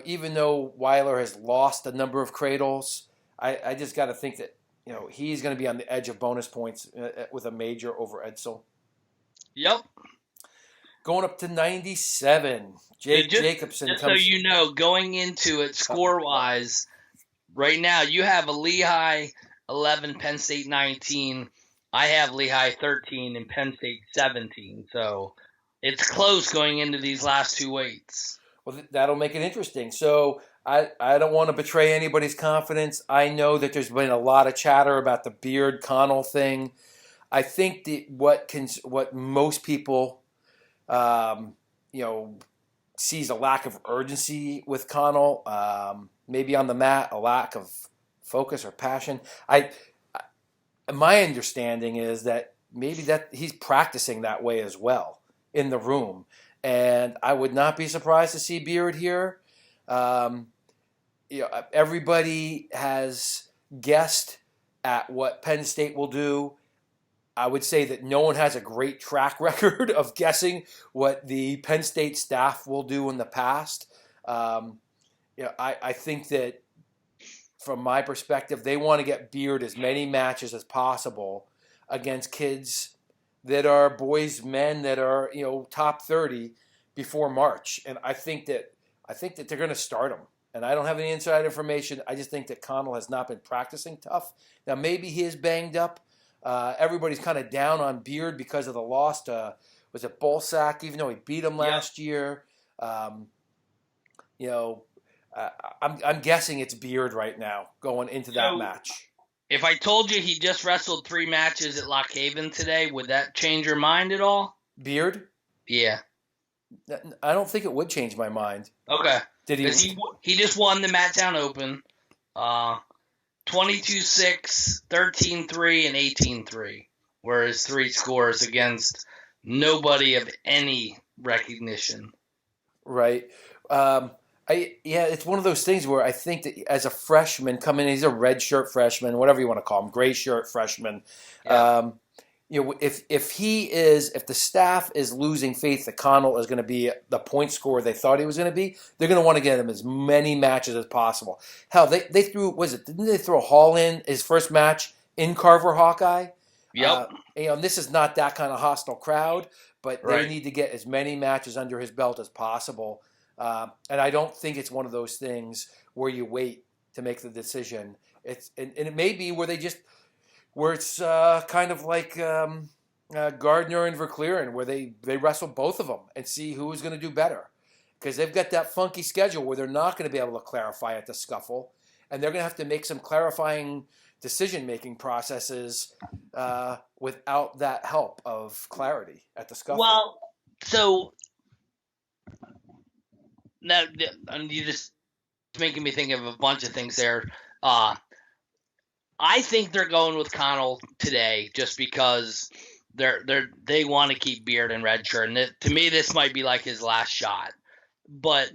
even though Weiler has lost a number of cradles, I just got to think that he's going to be on the edge of bonus points with a major over Edsel. Yep. Going up to 97, Jacobson just comes. So you know, going into it score-wise, right now you have a Lehigh 11, Penn State 19. I have Lehigh 13 and Penn State 17. So it's close going into these last two weights. Well, that'll make it interesting. So I don't want to betray anybody's confidence. I know that there's been a lot of chatter about the Beard Connell thing. I think what most people sees a lack of urgency with Connell, maybe on the mat, a lack of focus or passion. My understanding is that maybe that he's practicing that way as well in the room, and I would not be surprised to see Beard here. Everybody has guessed at what Penn State will do. I would say that no one has a great track record of guessing what the Penn State staff will do in the past. I think that from my perspective, they want to get Beard as many matches as possible against kids that are boys, men that are top 30 before March, and I think that they're going to start him. And I don't have any inside information. I just think that Connell has not been practicing tough. Now maybe he is banged up. Everybody's kind of down on Beard because of the loss to, was it Bolsack, even though he beat him last year. I'm guessing it's Beard right now going into that match. If I told you he just wrestled 3 matches at Lock Haven today, would that change your mind at all? Beard? Yeah. I don't think it would change my mind. Okay. Did he? He just won the Mattown Open. 22-6, 13-3, and 18-3 were his 3 scores against nobody of any recognition. Right. It's one of those things where I think that as a freshman coming in, he's a red shirt freshman, whatever you want to call him, gray shirt freshman. Yeah. If the staff is losing faith that Connell is going to be the point scorer they thought he was going to be, they're going to want to get him as many matches as possible. Hell, they threw, didn't they throw Hall in his first match in Carver Hawkeye? Yep. This is not that kind of hostile crowd, but they need to get as many matches under his belt as possible. And I don't think it's one of those things where you wait to make the decision. And it may be where it's kind of like Gardner and Verclaren, where they wrestle both of them and see who is going to do better. Because they've got that funky schedule where they're not going to be able to clarify at the scuffle, and they're going to have to make some clarifying decision-making processes without that help of clarity at the scuffle. Well, so now you just making me think of a bunch of things there. I think they're going with Connell today just because they want to keep Beard and redshirt, and to me this might be like his last shot. But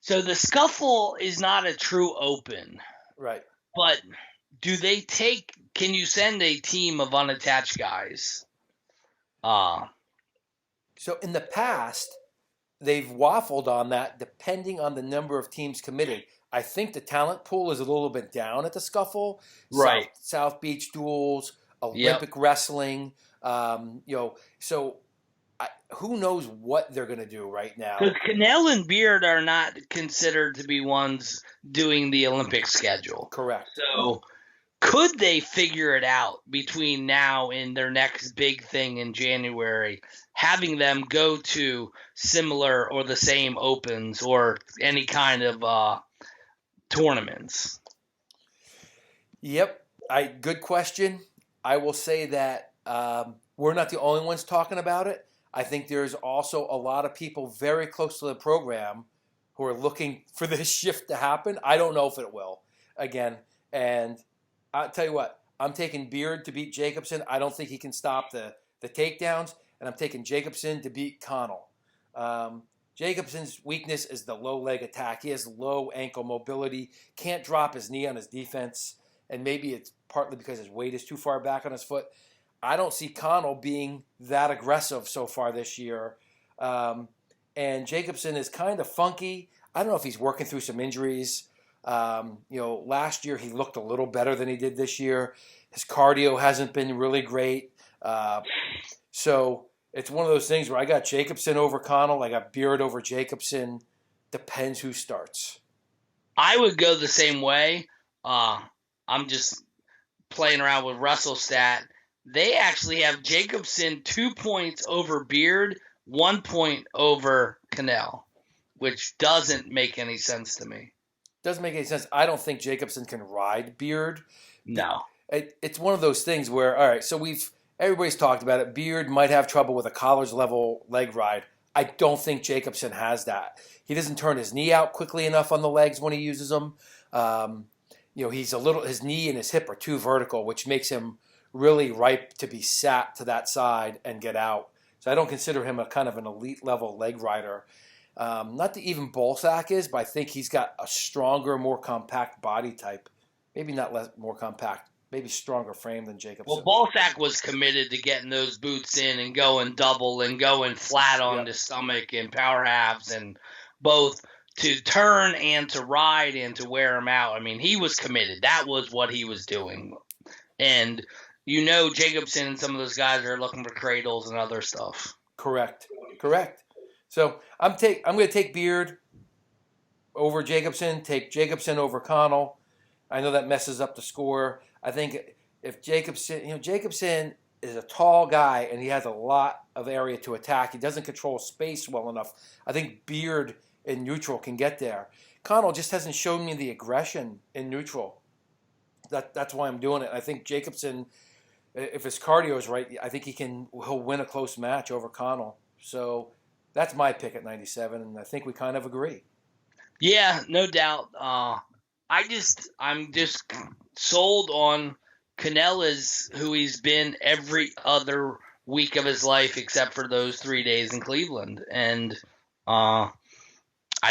so the scuffle is not a true open, right? But can you send a team of unattached guys? So in the past, they've waffled on that depending on the number of teams committed. I think the talent pool is a little bit down at the scuffle. Right. South Beach duels, Olympic wrestling. So who knows what they're going to do right now? Because Cannell and Beard are not considered to be ones doing the Olympic schedule. Correct. So could they figure it out between now and their next big thing in January, having them go to similar or the same opens or any kind of tournaments? Yep. Good question. I will say that we're not the only ones talking about it. I think there's also a lot of people very close to the program who are looking for this shift to happen. I don't know if it will, again. And I'll tell you what, I'm taking Beard to beat Jacobson. I don't think he can stop the takedowns. And I'm taking Jacobson to beat Connell. Jacobson's weakness is the low leg attack. He has low ankle mobility, can't drop his knee on his defense, and maybe it's partly because his weight is too far back on his foot. I don't see Connell being that aggressive so far this year. And Jacobson is kind of funky. I don't know if he's working through some injuries. Last year he looked a little better than he did this year. His cardio hasn't been really great. So it's one of those things where I got Jacobson over Connell. I got Beard over Jacobson. Depends who starts. I would go the same way. I'm just playing around with WrestleStat. They actually have Jacobson 2 points over Beard, 1 point over Cannell, which doesn't make any sense to me. Doesn't make any sense. I don't think Jacobson can ride Beard. No. It's one of those things where, all right, so everybody's talked about it. Beard might have trouble with a college level leg ride. I don't think Jacobson has that. He doesn't turn his knee out quickly enough on the legs when he uses them. His knee and his hip are too vertical, which makes him really ripe to be sat to that side and get out. So I don't consider him a kind of an elite level leg rider. Not that even Bolsack is, but I think he's got a stronger, more compact body type. Maybe not more compact, maybe stronger frame than Jacobson. Well, Bolsack was committed to getting those boots in and going double and going flat on the stomach and power halves and both to turn and to ride and to wear him out. I mean, he was committed. That was what he was doing. And Jacobson and some of those guys are looking for cradles and other stuff. Correct. So I'm going to take Beard over Jacobson, take Jacobson over Connell. I know that messes up the score. I think if Jacobson is a tall guy and he has a lot of area to attack. He doesn't control space well enough. I think Beard in neutral can get there. Connell just hasn't shown me the aggression in neutral. That's why I'm doing it. I think Jacobson, if his cardio is right, I think he'll win a close match over Connell. So that's my pick at 97, and I think we kind of agree. Yeah, no doubt. I'm just sold on Cannell as who he's been every other week of his life except for those 3 days in Cleveland. And I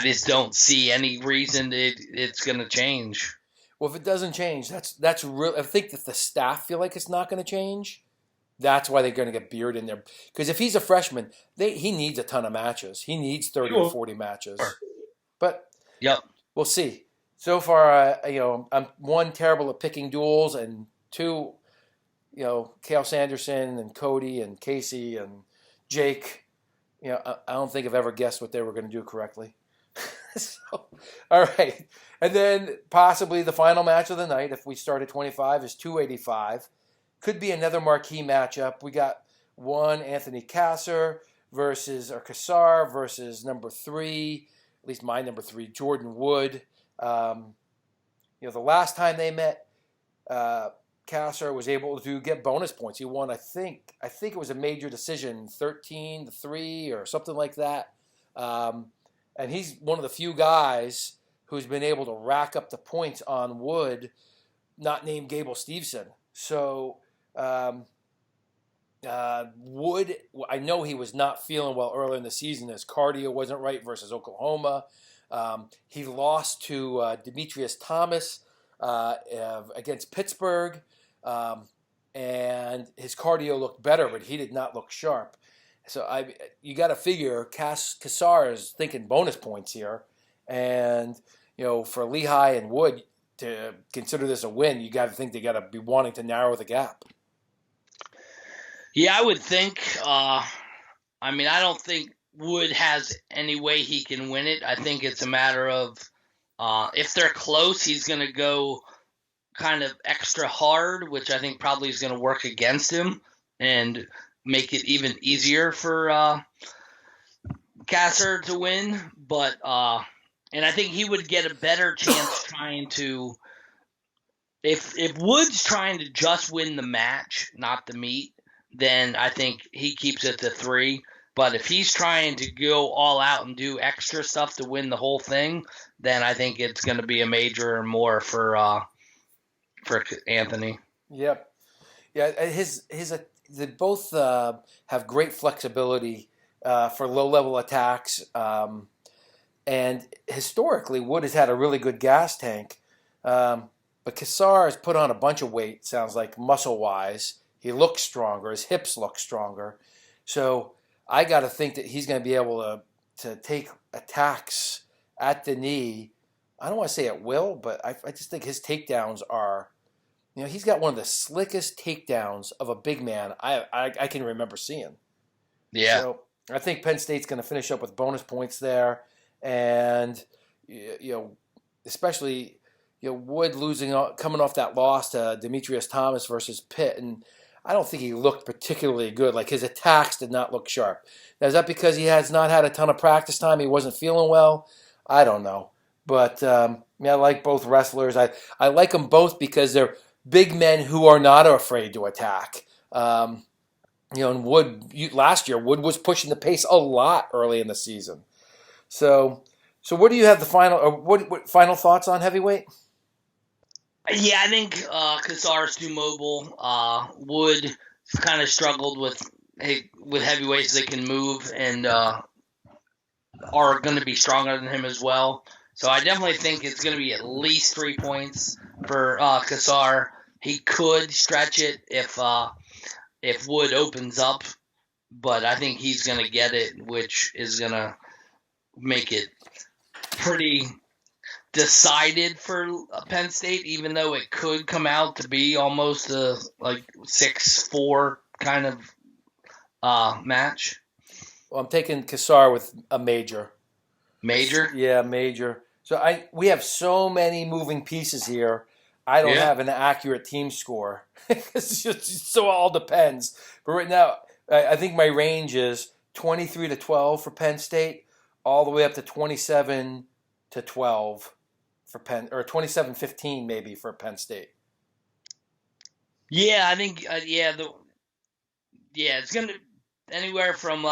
just don't see any reason it's going to change. Well, if it doesn't change, that's real. I think that the staff feel like it's not going to change. That's why they're going to get Beard in there. Because if he's a freshman, he needs a ton of matches. He needs 30 or 40 matches. But we'll see. So far, I'm one, terrible at picking duels, and two, Cale Sanderson and Cody and Casey and Jake. I don't think I've ever guessed what they were going to do correctly. So, all right. And then possibly the final match of the night, if we start at 25, is 285. Could be another marquee matchup. We got one, Anthony Cassar Cassar versus number 3, at least my number 3, Jordan Wood. The last time they met, Cassar was able to get bonus points. He won, I think it was a major decision, 13-3 or something like that. And he's one of the few guys who's been able to rack up the points on Wood, not named Gable Steveson. So Wood, I know he was not feeling well early in the season. His cardio wasn't right versus Oklahoma. He lost to Demetrius Thomas against Pittsburgh, and his cardio looked better, but he did not look sharp. So you got to figure Cassar is thinking bonus points here, and for Lehigh and Wood to consider this a win, you got to think they got to be wanting to narrow the gap. Yeah, I would think. I don't think Wood has any way he can win it. I think it's a matter of if they're close, he's going to go kind of extra hard, which I think probably is going to work against him and make it even easier for Cassar to win. But and I think he would get a better chance trying to if Wood's trying to just win the match, not the meet, then I think he keeps it to 3. But if he's trying to go all out and do extra stuff to win the whole thing, then I think it's going to be a major or more for Anthony. Yep. Yeah, they both have great flexibility for low-level attacks. And historically, Wood has had a really good gas tank. But Cassar has put on a bunch of weight, sounds like, muscle-wise. He looks stronger. His hips look stronger. So I got to think that he's going to be able to take attacks at the knee I don't want to say at will, but I just think his takedowns are, he's got one of the slickest takedowns of a big man I can remember seeing. Yeah. So I think Penn State's going to finish up with bonus points there, and especially Wood coming off that loss to Demetrius Thomas versus Pitt, and I don't think he looked particularly good. Like, his attacks did not look sharp. Now, is that because he has not had a ton of practice time? He wasn't feeling well? I don't know. But I like both wrestlers. I like them both because they're big men who are not afraid to attack. And last year, Wood was pushing the pace a lot early in the season. So what do you have what final thoughts on heavyweight? Yeah, I think Casares too mobile. Wood kind of struggled with heavyweights that can move and are going to be stronger than him as well. So I definitely think it's going to be at least 3 points for Casares. He could stretch it if Wood opens up, but I think he's going to get it, which is going to make it pretty decided for Penn State, even though it could come out to be almost a 6-4 kind of match. Well, I'm taking Casares with a major. Major? Yeah, major. So we have so many moving pieces here. I don't have an accurate team score. So it all depends. But right now, I think my range is 23-12 for Penn State, all the way up to 27-12 for Penn, or 27-15 maybe for Penn State. Yeah, I think it's gonna anywhere from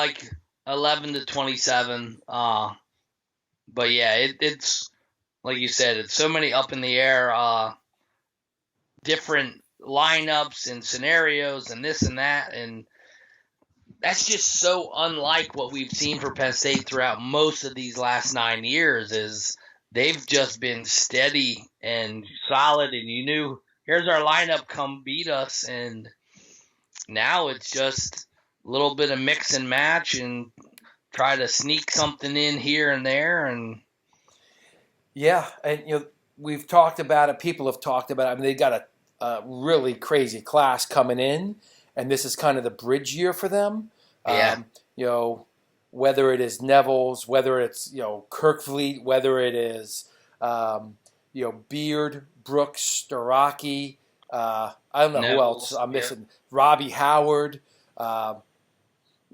11-27. But yeah, it's like you said, it's so many up in the air, different lineups and scenarios and this and that, and that's just so unlike what we've seen for Penn State throughout most of these last 9 years. Is they've just been steady and solid, and you knew here's our lineup, come beat us, and now it's just a little bit of mix and match and try to sneak something in here and there. And yeah, and we've talked about it. People have talked about it. I mean, they got a really crazy class coming in, and this is kind of the bridge year for them. Yeah. Whether it is Neville's, whether it's Kirkfleet, whether it is Beard, Brooks, Starocki. I don't know Neville's, who else I'm missing. Robbie Howard.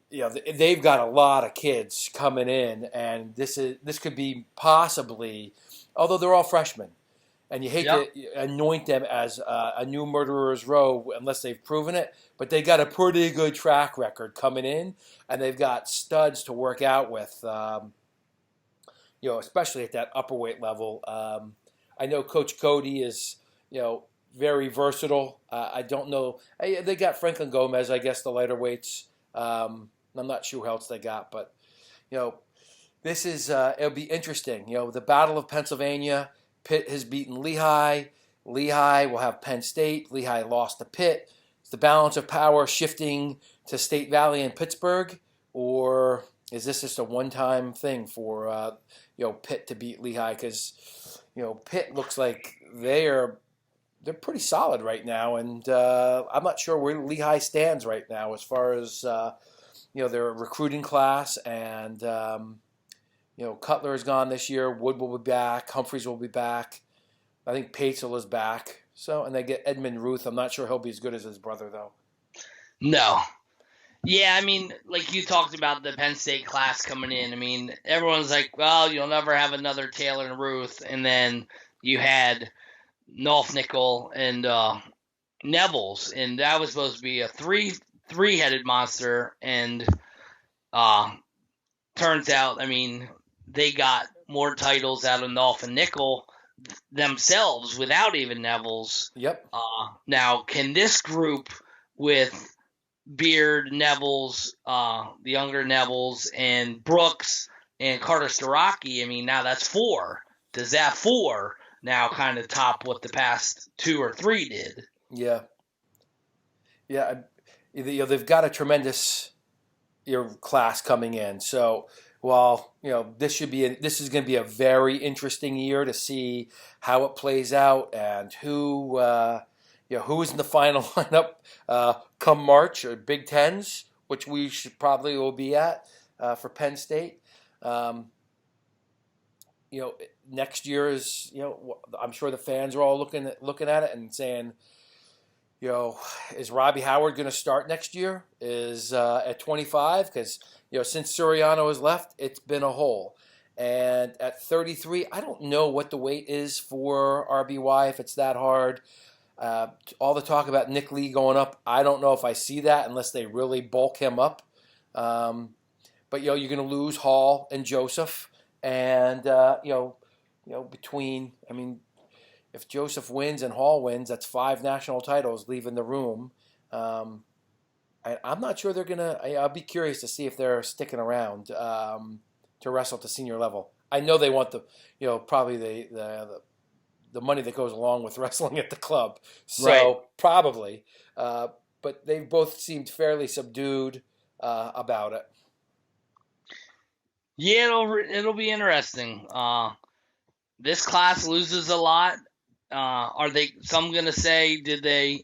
They've got a lot of kids coming in, and this could be possibly, although they're all freshmen, and you hate to anoint them as a new murderer's row unless they've proven it, but they got a pretty good track record coming in, and they've got studs to work out with, especially at that upper weight level. I know Coach Cody is, very versatile. I don't know. They got Franklin Gomez, I guess, the lighter weights. I'm not sure who else they got, but this is it'll be interesting. The Battle of Pennsylvania. Pitt has beaten Lehigh. Lehigh will have Penn State. Lehigh lost to Pitt. Is the balance of power shifting to State Valley and Pittsburgh, or is this just a one-time thing for Pitt to beat Lehigh? Because Pitt looks like they're pretty solid right now, and I'm not sure where Lehigh stands right now as far as their recruiting class, and Cutler is gone this year. Wood will be back. Humphreys will be back. I think Patel is back. So, and they get Edmund Ruth. I'm not sure he'll be as good as his brother, though. No. Yeah, I mean, like you talked about the Penn State class coming in. I mean, everyone's like, well, you'll never have another Taylor and Ruth. And then you had Nolfnickel and Neville's, and that was supposed to be a three-headed monster. And turns out, I mean, they got more titles out of Nolf and Nickel themselves without even Neville's. Yep. Now, can this group with Beard, Neville's, the younger Neville's, and Brooks and Carter Starocki, I mean, now that's 4. Does that 4 now kind of top what the past 2 or 3 did? Yeah. Yeah. They've got a tremendous class coming in. So well, this is going to be a very interesting year to see how it plays out and who is in the final lineup come March or Big Tens, which we should probably will be at for Penn State. Next year is I'm sure the fans are all looking at it and saying, is Robbie Howard going to start next year? Is at 25? Because since Suriano has left, it's been a hole. And at 33, I don't know what the weight is for RBY if it's that hard. All the talk about Nick Lee going up, I don't know if I see that unless they really bulk him up. But you're going to lose Hall and Joseph, and between, if Joseph wins and Hall wins, that's 5 national titles leaving the room. I'm not sure they're gonna. I'll be curious to see if they're sticking around to wrestle at the senior level. I know they want probably the money that goes along with wrestling at the club. So right. Probably, but they've both seemed fairly subdued about it. Yeah, it'll be interesting. This class loses a lot. Are they? Some gonna say, did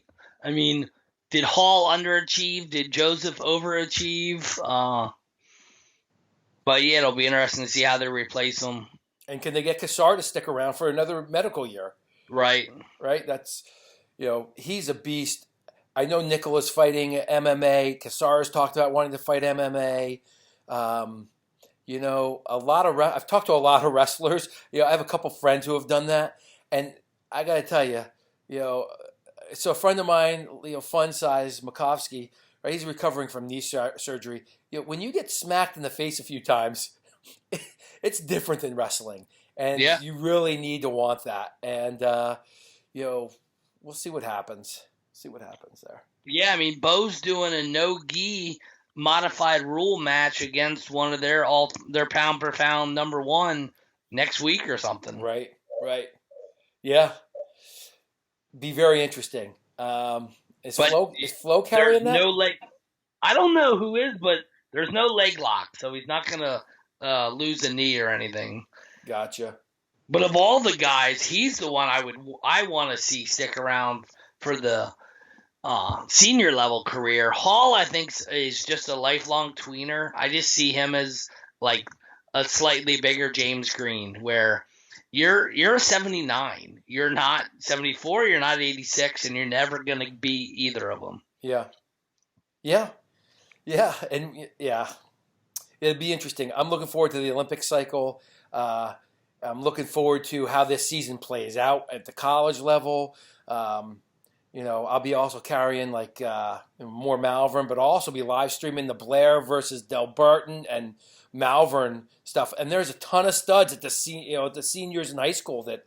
Hall underachieve? Did Joseph overachieve? But yeah, it'll be interesting to see how they replace him. And can they get Kassar to stick around for another medical year? Right. That's, he's a beast. I know Nicola's fighting MMA. Kassar has talked about wanting to fight MMA. I've talked to a lot of wrestlers. I have a couple friends who have done that, and I got to tell you, so a friend of mine, Fun Size Makovsky, right? He's recovering from knee surgery. When you get smacked in the face a few times, it's different than wrestling, and you really need to want that. And we'll see what happens. See what happens there. Yeah, Bo's doing a no-gi modified rule match against one of their pound per pound number one next week or something. Right. Yeah. Be very interesting. Is Flo carrying that? No leg. I don't know who is, but there's no leg lock, so he's not gonna lose a knee or anything. Gotcha. But of all the guys, he's the one I want to see stick around for the senior level career. Hall, I think, is just a lifelong tweener. I just see him as like a slightly bigger James Green, where you're 79. You're not 74. You're not 86, and you're never gonna be either of them. Yeah. And it'll be interesting. I'm looking forward to the Olympic cycle. I'm looking forward to how this season plays out at the college level. I'll be also carrying more Malvern, but I'll also be live streaming the Blair versus Delbarton and Malvern stuff. And there's a ton of studs at the seniors in high school that,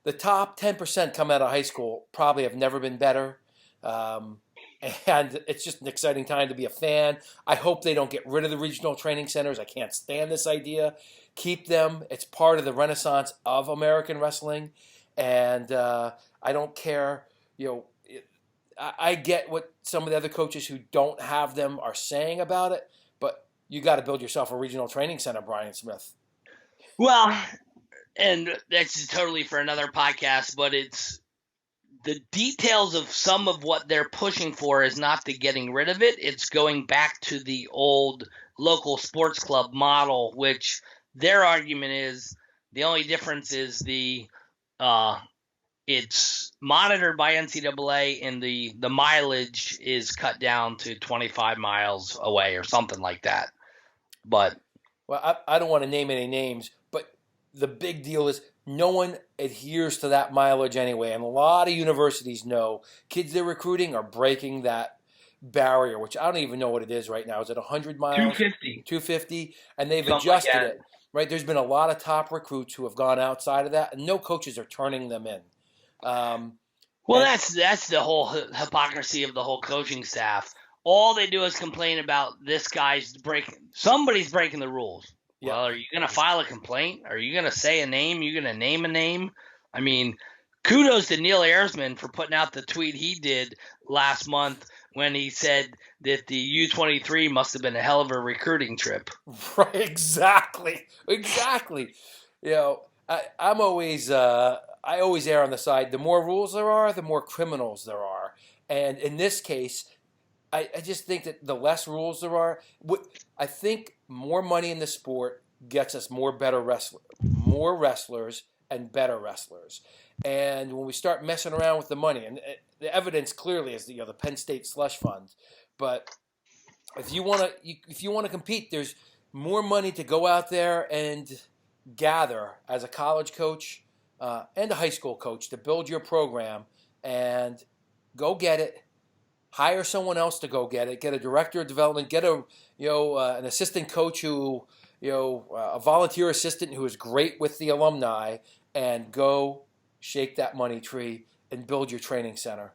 the top 10% come out of high school probably have never been better. And it's just an exciting time to be a fan. I hope they don't get rid of the regional training centers. I can't stand this idea. Keep them. It's part of the renaissance of American wrestling. And I don't care. I get what some of the other coaches who don't have them are saying about it, but you got to build yourself a regional training center, Brian Smith. Well, and that's totally for another podcast, but it's the details of some of what they're pushing for is not the getting rid of it. It's going back to the old local sports club model, which their argument is the only difference is it's monitored by NCAA and the mileage is cut down to 25 miles away or something like that. But I don't want to name any names, but the big deal is no one adheres to that mileage anyway. And a lot of universities know kids they're recruiting are breaking that barrier, which I don't even know what it is right now. Is it 100 miles? 250. 250. And they've Something adjusted like it. Right? There's been a lot of top recruits who have gone outside of that, and no coaches are turning them in. That's the whole hypocrisy of the whole coaching staff. All they do is complain about this guy's somebody's breaking the rules. Yeah. Well, are you going to file a complaint? Are you going to say a name? Are you going to name a name? Kudos to Neil Ayresman for putting out the tweet he did last month when he said that the U23 must have been a hell of a recruiting trip. Right, exactly. You know, I'm always I always err on the side. The more rules there are, the more criminals there are. And in this case, I just think that the less rules there are, I think more money in the sport gets us more more wrestlers and better wrestlers. And when we start messing around with the money, and the evidence clearly is the Penn State slush fund, but if you want to compete, there's more money to go out there and gather as a college coach and a high school coach to build your program and go get it. Hire someone else to go get it. Get a director of development. Get an assistant coach who a volunteer assistant who is great with the alumni, and go shake that money tree and build your training center.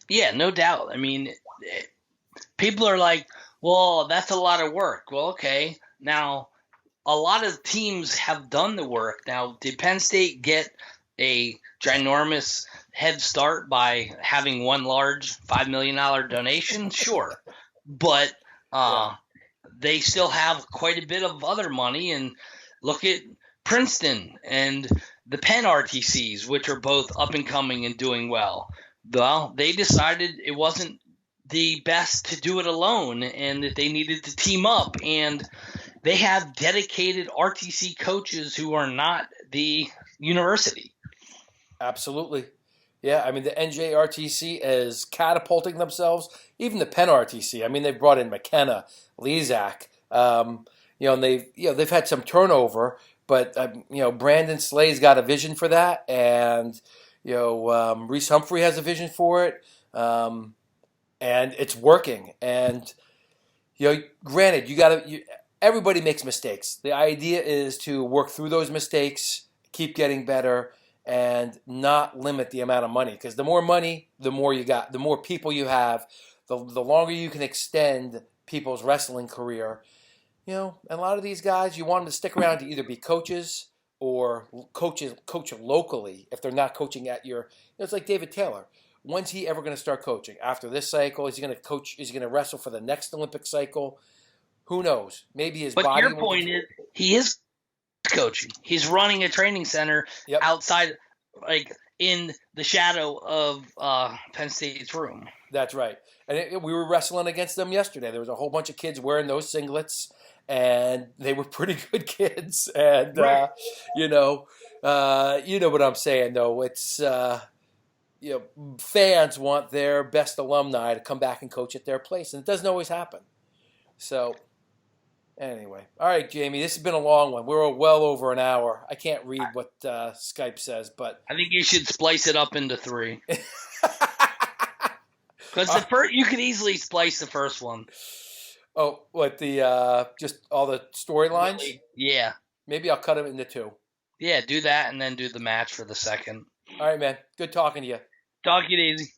Yeah, no doubt. I mean, people are like, well, that's a lot of work. Well, okay. Now, a lot of teams have done the work. Now, did Penn State get a ginormous head start by having one large $5 million donation? Sure. But they still have quite a bit of other money. And look at Princeton and the Penn RTCs, which are both up and coming and doing well. Well, they decided it wasn't the best to do it alone and that they needed to team up. And they have dedicated RTC coaches who are not the university. Absolutely. Yeah, I mean, the NJRTC is catapulting themselves. Even the Penn RTC. I mean, they've brought in McKenna, Lezak. And they've had some turnover, but Brandon Slay's got a vision for that, and Reese Humphrey has a vision for it, and it's working. And granted, everybody makes mistakes. The idea is to work through those mistakes, keep getting better, and not limit the amount of money. Because the more money, the more you got, the more people you have, the longer you can extend people's wrestling career. And a lot of these guys, you want them to stick around to either be coaches or coach locally if they're not coaching at your. It's like David Taylor. When's he ever going to start coaching? After this cycle? Is he going to coach? Is he going to wrestle for the next Olympic cycle? Who knows? Maybe his body. But your point is, he is coaching. He's running a training center outside, like in the shadow of Penn State's room. That's right. And we were wrestling against them yesterday. There was a whole bunch of kids wearing those singlets, and they were pretty good kids. And right. You know what I'm saying, though. It's fans want their best alumni to come back and coach at their place, and it doesn't always happen. So. Anyway, all right, Jamie, this has been a long one. We're well over an hour. I can't read what Skype says, but I think you should splice it up into 3. Because you could easily splice the first one. Oh, what just all the storylines? Really? Yeah. Maybe I'll cut them into 2. Yeah, do that and then do the match for the second. All right, man. Good talking to you. Talk it easy.